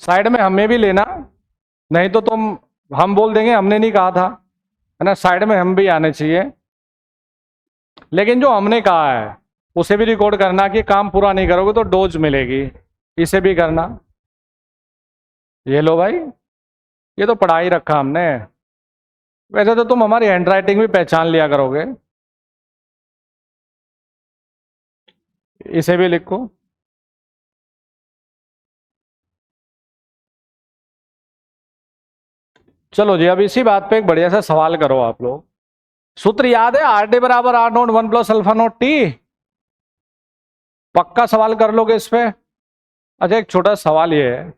साइड में हमें भी लेना, नहीं तो तुम, हम बोल देंगे हमने नहीं कहा था, है ना। साइड में हम भी आने चाहिए। लेकिन जो हमने कहा है उसे भी रिकॉर्ड करना कि काम पूरा नहीं करोगे तो डोज मिलेगी, इसे भी करना। ये लो भाई, ये तो पढ़ा ही रखा हमने। वैसे तो तुम हमारी हैंडराइटिंग भी पहचान लिया करोगे। इसे भी लिखो। चलो जी, अब इसी बात पे एक बढ़िया सा सवाल करो आप लोग। सूत्र याद है? आर डी बराबर R naught one plus alpha naught T. पक्का सवाल कर लोगे इस पे? अच्छा, एक छोटा सवाल ये है,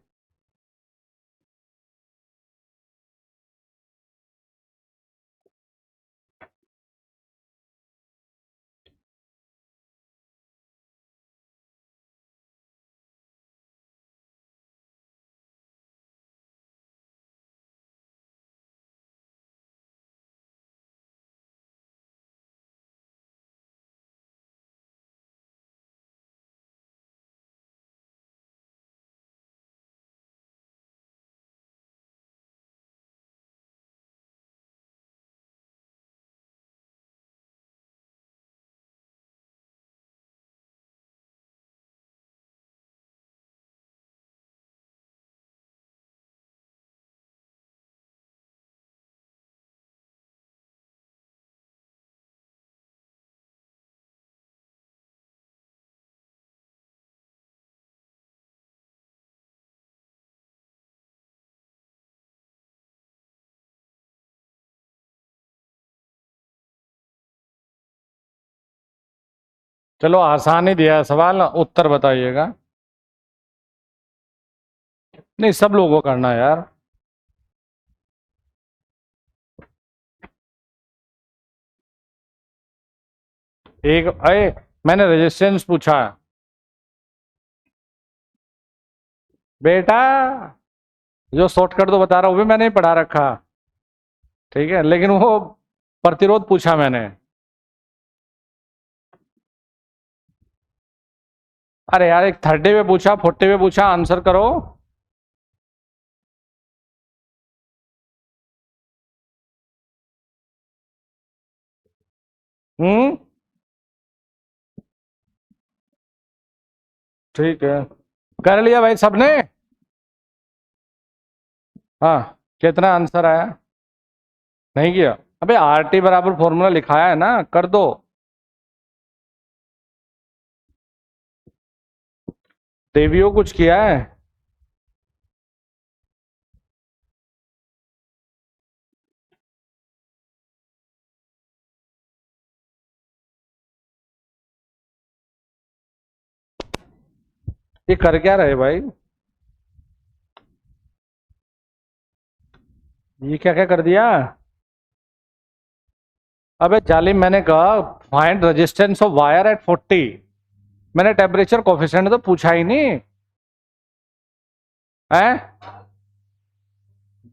चलो आसान ही दिया है सवाल, उत्तर बताइएगा। नहीं, सब लोगों को करना है यार। एक, अरे मैंने रेजिस्टेंस पूछा है बेटा, जो शॉर्टकट तो बता रहा हूँ वो भी मैंने ही पढ़ा रखा, ठीक है, लेकिन वो प्रतिरोध पूछा मैंने। अरे यार, एक 30 पे पूछा, 40 पे पूछा, आंसर करो। हम्म, ठीक है। कर लिया भाई सबने? हाँ, कितना आंसर आया? नहीं किया? अबे आर टी बराबर फॉर्मूला लिखाया है ना, कर दो। देवियो कुछ किया है? ये कर क्या रहे भाई? ये क्या क्या कर दिया? अबे जालिम, मैंने कहा find resistance of wire eight 40। मैंने टेम्परेचर कोफिशिएंट तो पूछा ही नहीं है।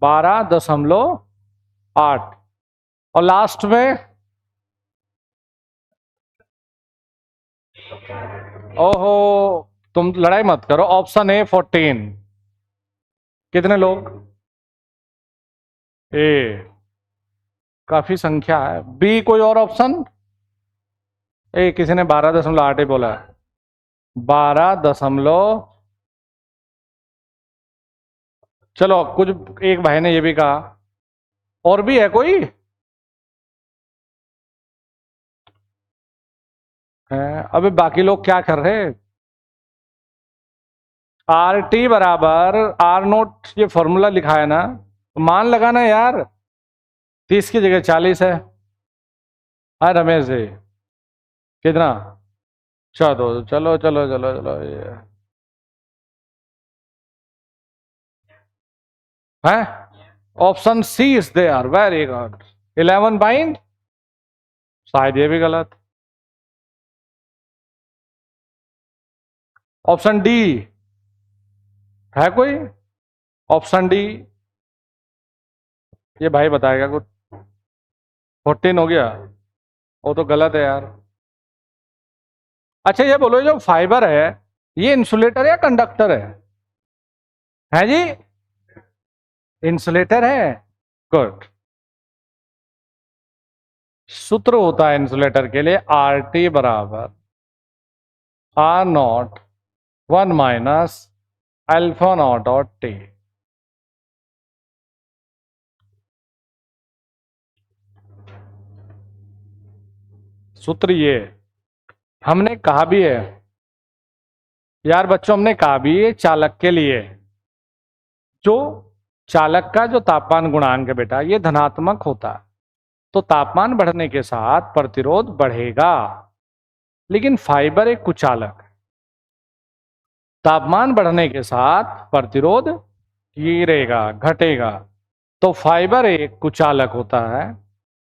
12.8 और लास्ट में ओहो, तुम लड़ाई मत करो। Option A 14। कितने लोग? ए, काफी संख्या है। बी कोई और ऑप्शन? ए, किसी ने 12.8 ही बोला है। 12 चलो कुछ, एक भाई ने ये भी कहा। और भी है कोई? है? अबे बाकी लोग क्या कर रहे? आर टी बराबर आर नोट, ये फॉर्मूला लिखा है ना, तो मान लगाना यार। 30 की जगह 40 है। हाँ रमेश जी, कितना? चलो चलो चलो चलो चलो ये है। Option C is there, very good. 11 point, शायद ये भी गलत। ऑप्शन डी है कोई? ऑप्शन डी, ये भाई बताएगा कुछ। 14 हो गया, वो तो गलत है यार। अच्छा ये बोलो, ये जो फाइबर है, ये इंसुलेटर या कंडक्टर है जी? इंसुलेटर है। गुड। सूत्र होता है इंसुलेटर के लिए आर टी बराबर R naught 1 minus alpha naught और टी। सूत्र ये हमने कहा भी है यार बच्चों, हमने कहा भी है चालक के लिए, जो चालक का जो तापमान गुणांक है बेटा, ये धनात्मक होता है। तो तापमान बढ़ने के साथ प्रतिरोध बढ़ेगा। लेकिन फाइबर एक कुचालक है, तापमान बढ़ने के साथ प्रतिरोध गिरेगा, घटेगा। तो फाइबर एक कुचालक होता है।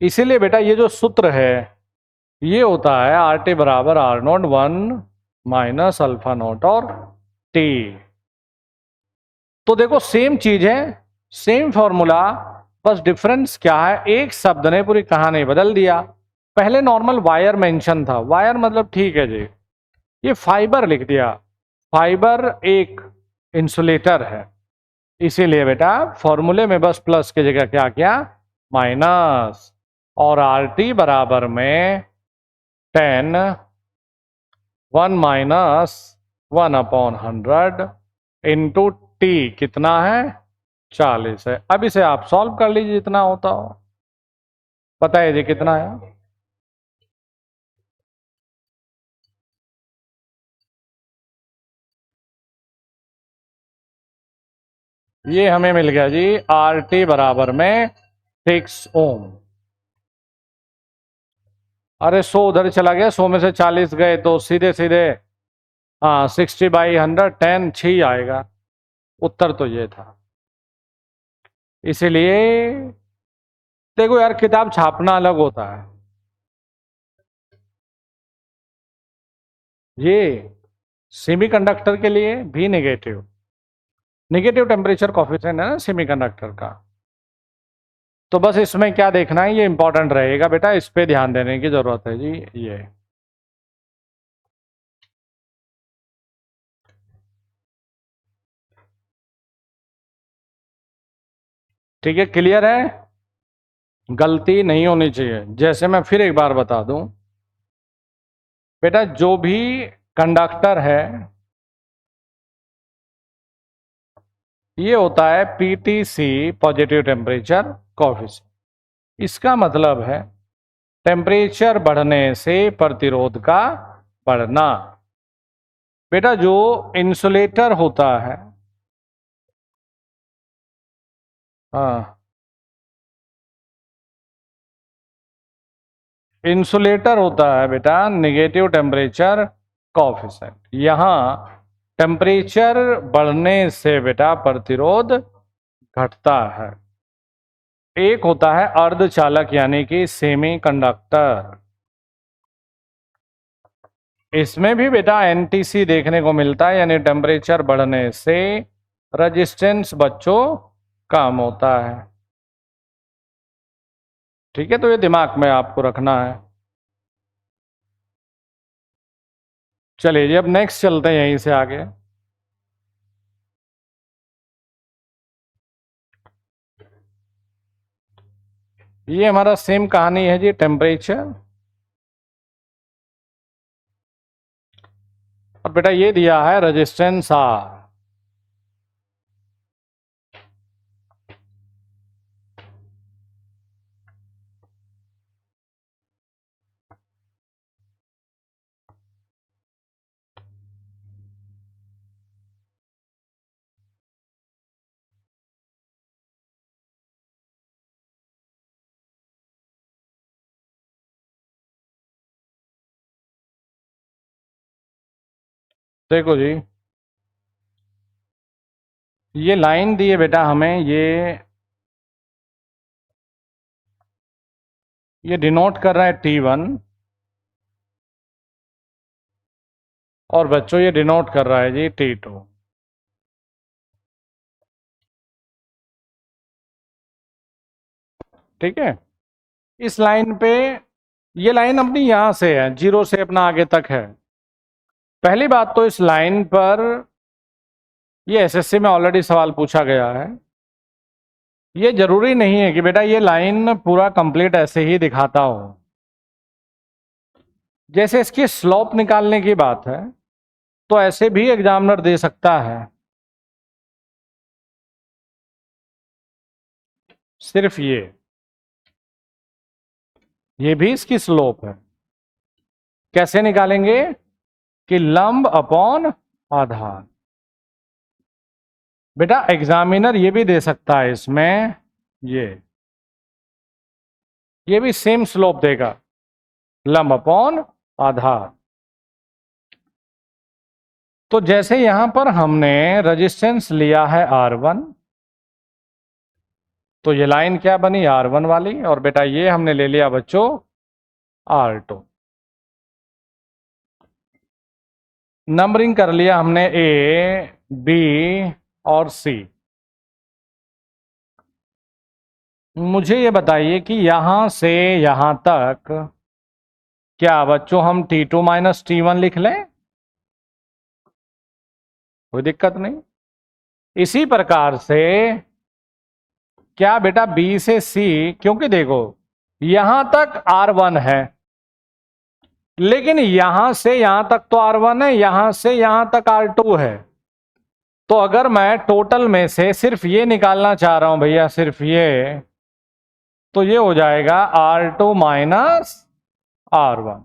इसीलिए बेटा ये जो सूत्र है, ये होता है आर टी बराबर R naught 1 minus alpha naught और टी। तो देखो सेम चीज है, सेम फॉर्मूला, बस डिफरेंस क्या है, एक शब्द ने पूरी कहानी बदल दिया। पहले नॉर्मल वायर मेंशन था, वायर मतलब ठीक है जी, ये फाइबर लिख दिया। फाइबर एक इंसुलेटर है, इसीलिए बेटा फॉर्मूले में बस प्लस की जगह क्या किया, माइनस। और आर टी बराबर में 10 1 माइनस 1/100 इंटू टी कितना है, 40 है। अब इसे आप सॉल्व कर लीजिए जितना होता हो। बताइए जी कितना है? ये हमें मिल गया जी आर टी बराबर में 6 ओम। अरे 100 उधर चला गया, 100 में से 40 गए तो सीधे सीधे हाँ 60/100 10 6 आएगा। उत्तर तो ये था। इसीलिए देखो यार, किताब छापना अलग होता है। ये सेमीकंडक्टर के लिए भी नेगेटिव, नेगेटिव टेम्परेचर कॉफिशिएंट है ना सेमीकंडक्टर का। तो बस इसमें क्या देखना है, ये इंपॉर्टेंट रहेगा बेटा, इस पे ध्यान देने की जरूरत है जी। ये ठीक है, क्लियर है? गलती नहीं होनी चाहिए। जैसे मैं फिर एक बार बता दूं बेटा, जो भी कंडक्टर है ये होता है पीटीसी, पॉजिटिव टेम्परेचर कॉफिशिएंट। इसका मतलब है टेम्परेचर बढ़ने से प्रतिरोध का बढ़ना। बेटा जो इंसुलेटर होता है, हाँ, इंसुलेटर होता है बेटा नेगेटिव टेम्परेचर कॉफिशिएंट। यहां टेम्परेचर बढ़ने से बेटा प्रतिरोध घटता है। एक होता है अर्धचालक यानी कि सेमी कंडक्टर, इसमें भी बेटा एनटीसी देखने को मिलता है, यानी टेम्परेचर बढ़ने से रेजिस्टेंस बच्चों कम होता है। ठीक है, तो ये दिमाग में आपको रखना है। चलिए जी, अब नेक्स्ट चलते हैं यहीं से आगे। ये हमारा सेम कहानी है जी, टेम्परेचर। और बेटा ये दिया है रेजिस्टेंस आर। देखो जी, ये लाइन दी है बेटा हमें, ये डिनोट कर रहा है T1, और बच्चों ये डिनोट कर रहा है जी T2। ठीक है, इस लाइन पे, ये लाइन अपनी यहां से है, जीरो से अपना आगे तक है। पहली बात तो इस लाइन पर, ये एसएससी में ऑलरेडी सवाल पूछा गया है, ये जरूरी नहीं है कि बेटा ये लाइन पूरा कंप्लीट ऐसे ही दिखाता हो। जैसे इसकी स्लोप निकालने की बात है तो ऐसे भी एग्जामिनर दे सकता है, सिर्फ ये भी इसकी स्लोप है। कैसे निकालेंगे कि लंब अपॉन आधार। बेटा एग्जामिनर ये भी दे सकता है इसमें, ये भी सेम स्लोप देगा, लंब अपॉन आधार। तो जैसे यहां पर हमने रेजिस्टेंस लिया है R1, तो ये लाइन क्या बनी, R1 वाली, और बेटा ये हमने ले लिया बच्चों R2। नंबरिंग कर लिया हमने A, B और C। मुझे ये बताइए कि यहां से यहां तक क्या बच्चों हम T2 माइनस T1 लिख लें, कोई दिक्कत नहीं। इसी प्रकार से क्या बेटा B से C, क्योंकि देखो यहां तक R1 है, लेकिन यहां से यहां तक तो R1 है, यहां से यहां तक R2 है। तो अगर मैं टोटल में से सिर्फ ये निकालना चाह रहा हूं भैया, सिर्फ ये, तो ये हो जाएगा R2 माइनस R1।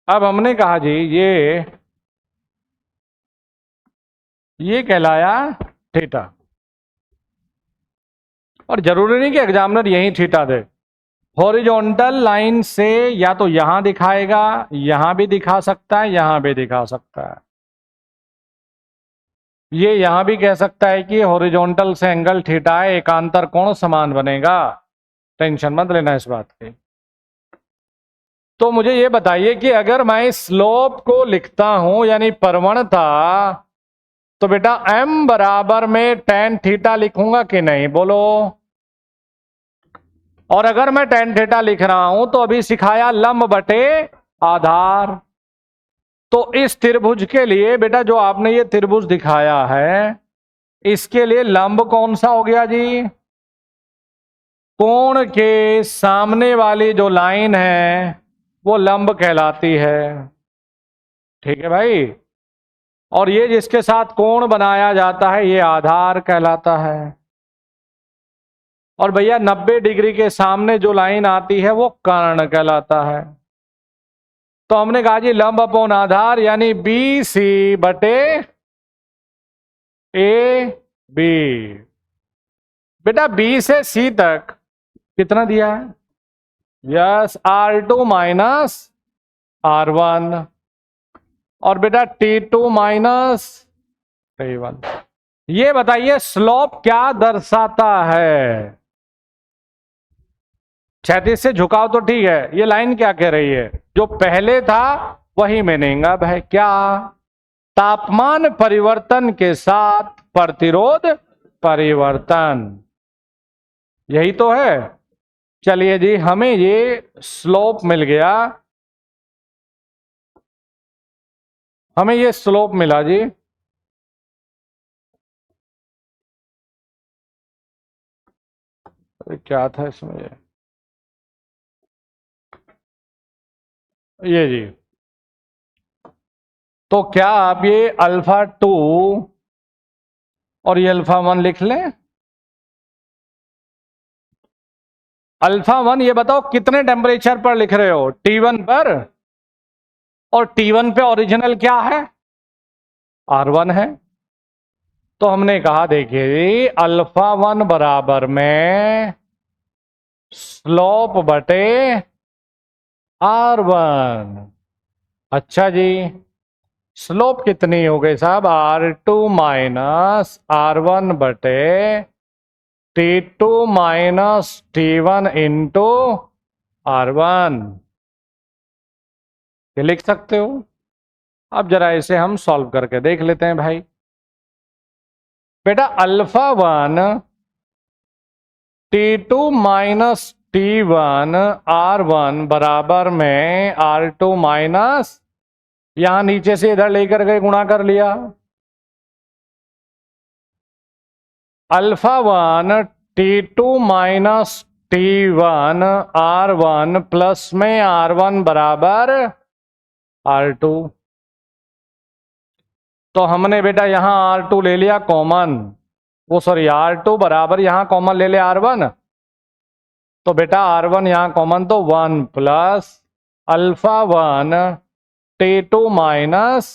अब हमने कहा जी ये कहलाया थीटा, और जरूरी नहीं कि एग्जामिनर यही थीटा दे। हॉरिजॉन्टल लाइन से या तो यहां दिखाएगा, यहां भी दिखा सकता है, यहां भी दिखा सकता है। ये यहां भी कह सकता है कि हॉरिजॉन्टल से एंगल थीटा है, एकांतर कोण समान बनेगा, टेंशन मत लेना इस बात की। तो मुझे ये बताइए कि अगर मैं स्लोप को लिखता हूं यानी प्रवणता, तो बेटा m बराबर में tan थीटा लिखूंगा कि नहीं, बोलो। और अगर मैं tan थीटा लिख रहा हूं तो अभी सिखाया लंब बटे आधार। तो इस त्रिभुज के लिए बेटा जो आपने ये त्रिभुज दिखाया है, इसके लिए लंब कौन सा हो गया जी, कोण के सामने वाली जो लाइन है वो लंब कहलाती है। ठीक है भाई, और ये जिसके साथ कोण बनाया जाता है ये आधार कहलाता है। और भैया 90 डिग्री के सामने जो लाइन आती है वो कर्ण कहलाता है। तो हमने कहा जी लंब अपॉन आधार यानी बी सी बटे ए बी। बेटा बी से सी तक कितना दिया है? Yes, R2 minus R1। और बेटा T2 माइनस T1। ये बताइए स्लोप क्या दर्शाता है? क्षैतिज से झुकाव तो ठीक है, ये लाइन क्या कह रही है? जो पहले था वही मीनिंग अब है क्या? तापमान परिवर्तन के साथ प्रतिरोध परिवर्तन, यही तो है। चलिए जी, हमें ये स्लोप मिल गया, हमें ये स्लोप मिला जी। क्या था इसमें? ये जी, तो क्या आप ये अल्फा 2 और ये अल्फा 1 लिख लें? अल्फा 1 ये बताओ कितने टेम्परेचर पर लिख रहे हो? T1 पर। और T1 पे ओरिजिनल क्या है? R1 है। तो हमने कहा देखिए अल्फा 1 बराबर में स्लोप बटे R1। अच्छा जी, स्लोप कितनी हो गई साहब? R2 माइनस R1 बटे T2 minus T1 into R1। ये लिख सकते हो। अब जरा इसे हम सॉल्व करके देख लेते हैं भाई। बेटा alpha 1 T2 minus T1 R1 बराबर में R2 माइनस, यहां नीचे से इधर लेकर गए गुणा कर लिया, alpha 1 T2 minus T1 R1 plus में R1 बराबर R2। तो हमने बेटा यहां R2 ले लिया कॉमन, वो सॉरी R2 बराबर यहां कॉमन ले लिया R1। तो बेटा R1 यहां कॉमन तो 1 plus alpha 1 T2 minus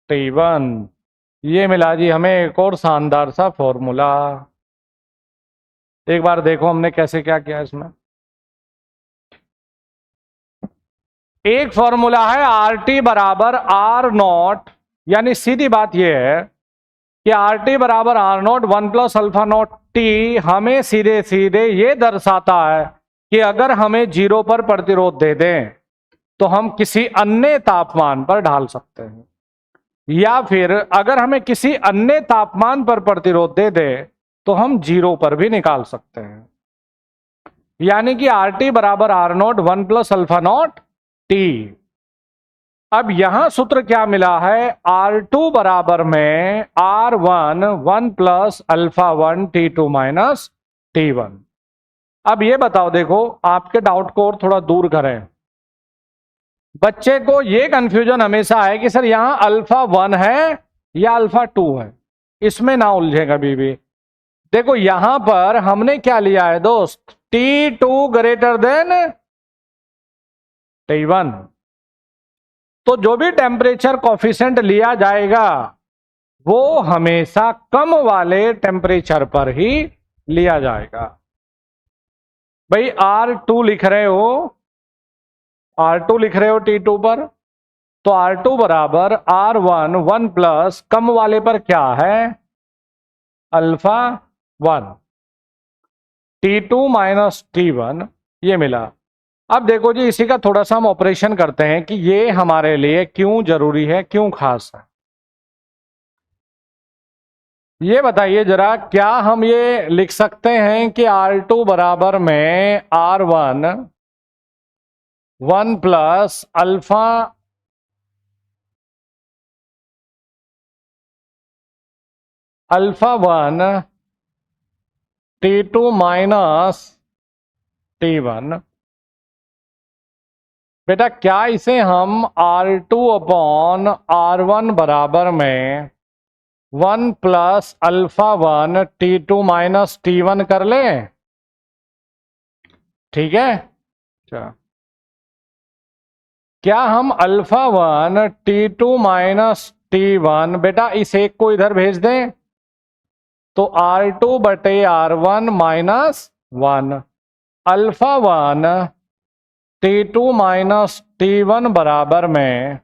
T1। ये मिला जी हमें एक और शानदार सा फॉर्मूला। एक बार देखो हमने कैसे क्या किया इसमें। एक फॉर्मूला है RT बराबर R0, यानी सीधी बात यह है कि RT बराबर R0 1 plus alpha naught T हमें सीधे सीधे ये दर्शाता है कि अगर हमें 0 पर प्रतिरोध दे दें तो हम किसी अन्य तापमान पर ढाल सकते हैं, या फिर अगर हमें किसी अन्य तापमान पर प्रतिरोध दे दे तो हम 0 पर भी निकाल सकते हैं। यानी कि RT बराबर R0 1 plus alpha naught T. अब यहां सूत्र क्या मिला है? R2 बराबर में R1 1 plus alpha 1 T2 minus T1। अब ये बताओ, देखो आपके डाउट को और थोड़ा दूर करें। बच्चे को ये कंफ्यूजन हमेशा है कि सर यहां अल्फा 1 है या अल्फा 2 है, इसमें ना उलझे कभी भी। देखो यहां पर हमने क्या लिया है दोस्त? T2 greater than T1। तो जो भी टेम्परेचर कॉफिशिएंट लिया जाएगा वो हमेशा कम वाले टेम्परेचर पर ही लिया जाएगा। भाई R2 लिख रहे हो, R2 लिख रहे हो T2 पर, तो R2 बराबर R1 1 प्लस कम वाले पर क्या है? अल्फा 1 T2 माइनस T1, ये मिला। अब देखो जी इसी का थोड़ा सा हम ऑपरेशन करते हैं कि ये हमारे लिए क्यों जरूरी है, क्यों खास है। ये बताइए जरा, क्या हम ये लिख सकते हैं कि R2 बराबर में R1 1 plus alpha alpha 1 T2 minus T1, बेटा क्या इसे हम R2/R1 बराबर में 1 प्लस α1 T2 माइनस T1 कर लें? ठीक है। अच्छा, क्या हम α1 T2 माइनस T1, बेटा इस एक को इधर भेज दें तो R2/R1 minus 1, α1 T2 minus T1 बराबर में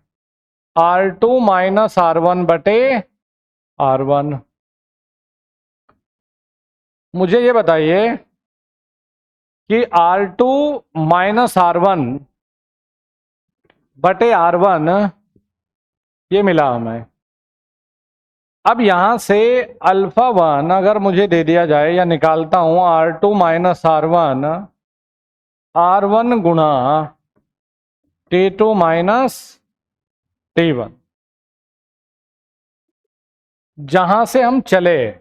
R2 माइनस R1/R1। मुझे ये बताइए कि R2 माइनस R1/R1 ये मिला हमें। अब यहां से α1 अगर मुझे दे दिया जाए या निकालता हूं R2 माइनस R1 गुणा T2 माइनस T1। जहां से हम चले,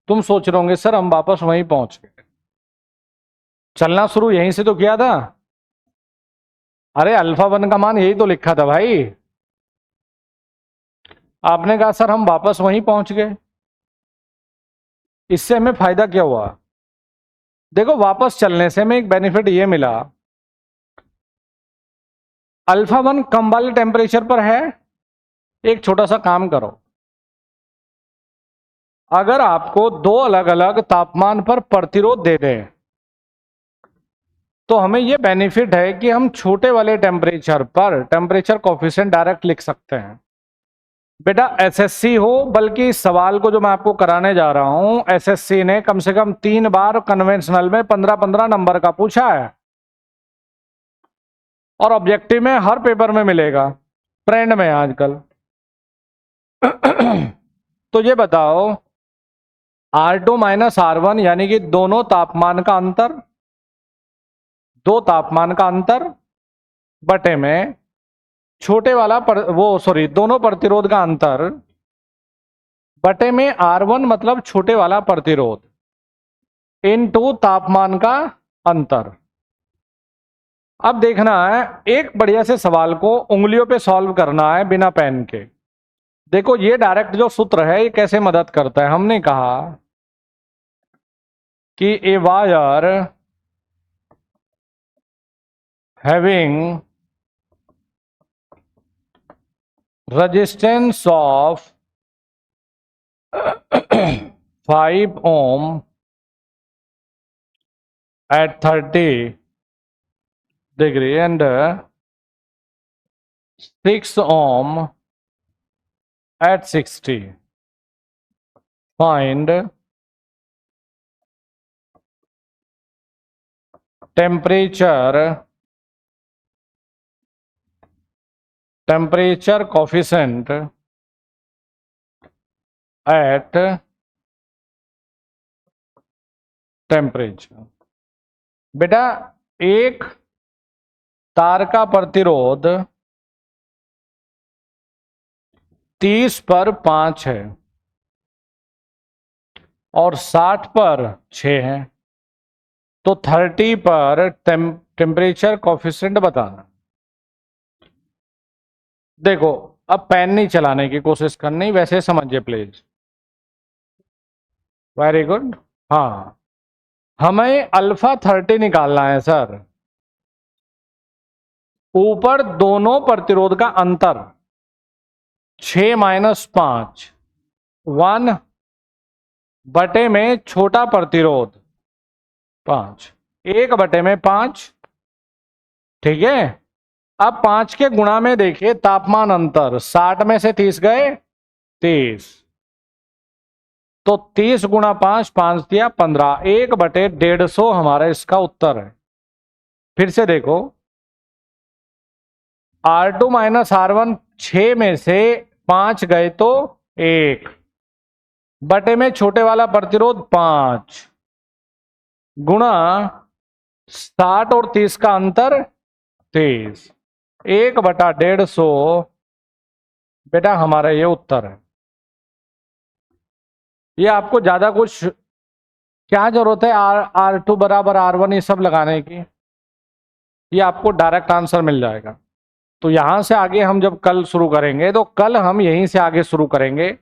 तुम सोच रहे होंगे सर हम वापस वहीं पहुंच गए। चलना शुरू यहीं से तो किया था। अरे α1 का मान यही तो लिखा था भाई। आपने कहा सर हम वापस वहीं पहुंच गए। इससे हमें फायदा क्या हुआ? देखो, वापस चलने से हमें एक बेनिफिट ये मिला, α1 कम वाले टेम्परेचर पर है। एक छोटा सा काम करो, अगर आपको दो अलग अलग तापमान पर प्रतिरोध दे दें तो हमें यह बेनिफिट है कि हम छोटे वाले टेम्परेचर पर टेम्परेचर कोफिशिएंट डायरेक्ट लिख सकते हैं। बेटा एसएससी हो, बल्कि इस सवाल को जो मैं आपको कराने जा रहा हूं, एसएससी ने कम से कम 3 बार कन्वेंशनल में 15-15 नंबर का पूछा है और ऑब्जेक्टिव में हर पेपर में मिलेगा, ट्रेंड में आजकल। तो ये बताओ, R2 माइनस R1 यानी कि दोनों तापमान का अंतर, दो तापमान का अंतर बटे में छोटे वाला दोनों प्रतिरोध का अंतर बटे में R1 मतलब छोटे वाला प्रतिरोध इनटू तापमान का अंतर। अब देखना है, एक बढ़िया से सवाल को उंगलियों पे सॉल्व करना है बिना पेन के। देखो ये डायरेक्ट जो सूत्र है ये कैसे मदद करता है। हमने कहा कि ए wire having resistance of 5 ohm at 30 degree and 6 ohm at 60. Find temperature coefficient at temperature। बेटा एक तार का प्रतिरोध 30 पर 5 है और 60 पर 6 है, तो 30 पर टेम्परेचर कोफिशिएंट बताना। देखो अब पेन नहीं चलाने की कोशिश करनी, वैसे समझिए प्लीज। Very good. हाँ, हमें α30 निकालना है सर। ऊपर दोनों प्रतिरोध का अंतर 6 माइनस 5, 1 बटे में छोटा प्रतिरोध 5, 1 बटे में 5। ठीक है। अब 5 के गुणा में देखिए तापमान अंतर, 60 में से 30 गए 30, तो 30 गुणा 5, 5 दिया 15, 1 बटे 150 हमारा इसका उत्तर है। फिर से देखो, R2 माइनस R1 6 में से 5 गए तो 1 बटे में छोटे वाला प्रतिरोध 5 गुणा 60 और 30 का अंतर 30, 1 बटा 150 बेटा हमारा ये उत्तर है। ये आपको ज्यादा कुछ क्या जरूरत है R2 बराबर R1 ये सब लगाने की। ये आपको डायरेक्ट आंसर मिल जाएगा। तो यहाँ से आगे हम जब कल शुरू करेंगे तो कल हम यहीं से आगे शुरू करेंगे,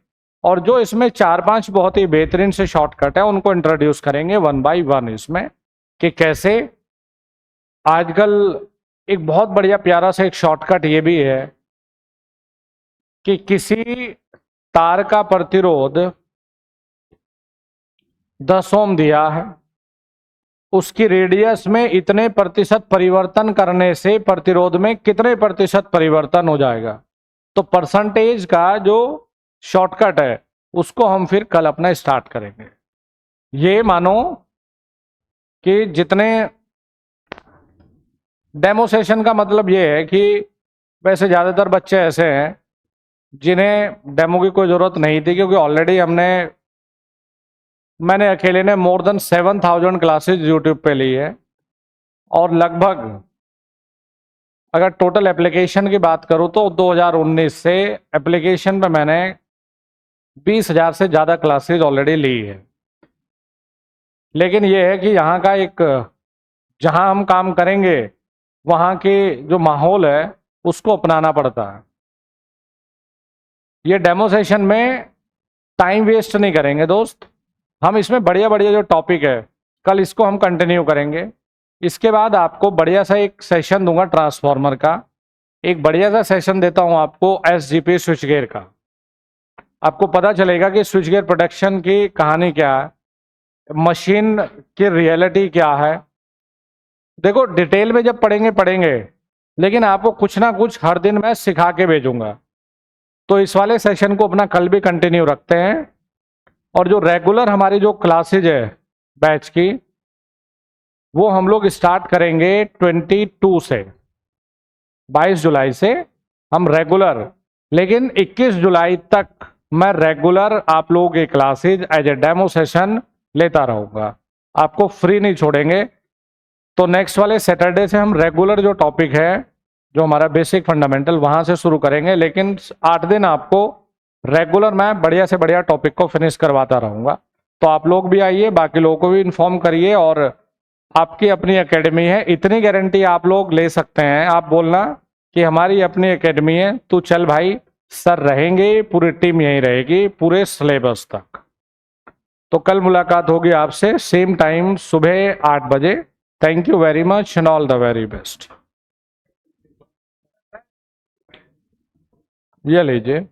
और जो इसमें 4-5 बहुत ही बेहतरीन से शॉर्टकट है उनको इंट्रोड्यूस करेंगे 1 बाय 1 इसमें, कि कैसे आजकल एक बहुत बढ़िया प्यारा सा एक शॉर्टकट ये भी है कि किसी तार का प्रतिरोध 10 ओम दिया है, उसकी रेडियस में इतने प्रतिशत परिवर्तन करने से प्रतिरोध में कितने प्रतिशत परिवर्तन हो जाएगा। तो परसेंटेज का जो शॉर्टकट है उसको हम फिर कल अपना स्टार्ट करेंगे। ये मानो कि जितने डेमो सेशन का मतलब ये है कि वैसे ज़्यादातर बच्चे ऐसे हैं जिन्हें डेमो की कोई ज़रूरत नहीं थी, क्योंकि ऑलरेडी मैंने अकेले ने मोर देन 7000 क्लासेज यूट्यूब पे ली है, और लगभग अगर टोटल एप्लीकेशन की बात करूं तो 2019 से एप्लीकेशन पे मैंने 20,000 से ज़्यादा क्लासेज ऑलरेडी ली है। लेकिन ये है कि यहाँ का एक, जहाँ हम काम करेंगे वहाँ के जो माहौल है उसको अपनाना पड़ता है। ये डेमो सेशन में टाइम वेस्ट नहीं करेंगे दोस्त, हम इसमें बढ़िया बढ़िया जो टॉपिक है कल इसको हम कंटिन्यू करेंगे। इसके बाद आपको बढ़िया सा एक सेशन दूंगा ट्रांसफार्मर का, एक बढ़िया सा सेशन देता हूं आपको SGP स्विच गियर का। आपको पता चलेगा कि स्विच गियर प्रोटेक्शन की कहानी क्या है, मशीन की रियलिटी क्या है। देखो डिटेल में जब पढ़ेंगे, लेकिन आपको कुछ ना कुछ हर दिन मैं सिखा के भेजूंगा। तो इस वाले सेशन को अपना कल भी कंटिन्यू रखते हैं, और जो रेगुलर हमारी जो क्लासेज है बैच की वो हम लोग स्टार्ट करेंगे 22 से, 22 जुलाई से हम रेगुलर, लेकिन 21 जुलाई तक मैं रेगुलर आप लोगों की classes as a demo session लेता रहूँगा, आपको फ्री नहीं छोड़ेंगे। तो नेक्स्ट वाले सैटरडे से हम रेगुलर जो टॉपिक है जो हमारा बेसिक फंडामेंटल वहाँ से शुरू करेंगे, लेकिन 8 दिन आपको रेगुलर मैं बढ़िया से बढ़िया टॉपिक को फिनिश करवाता रहूँगा। तो आप लोग भी आइए, बाकी लोगों को भी इन्फॉर्म करिए, और आपकी अपनी एकेडमी है, इतनी गारंटी आप लोग ले सकते हैं, आप बोलना कि हमारी अपनी एकेडमी है, तू चल भाई, सर रहेंगे, पूरी टीम यहीं रहेगी पूरे सिलेबस तक। तो कल मुलाकात होगी आपसे सेम टाइम सुबह 8 बजे। Thank you very much and all the very best. ये लीजिए।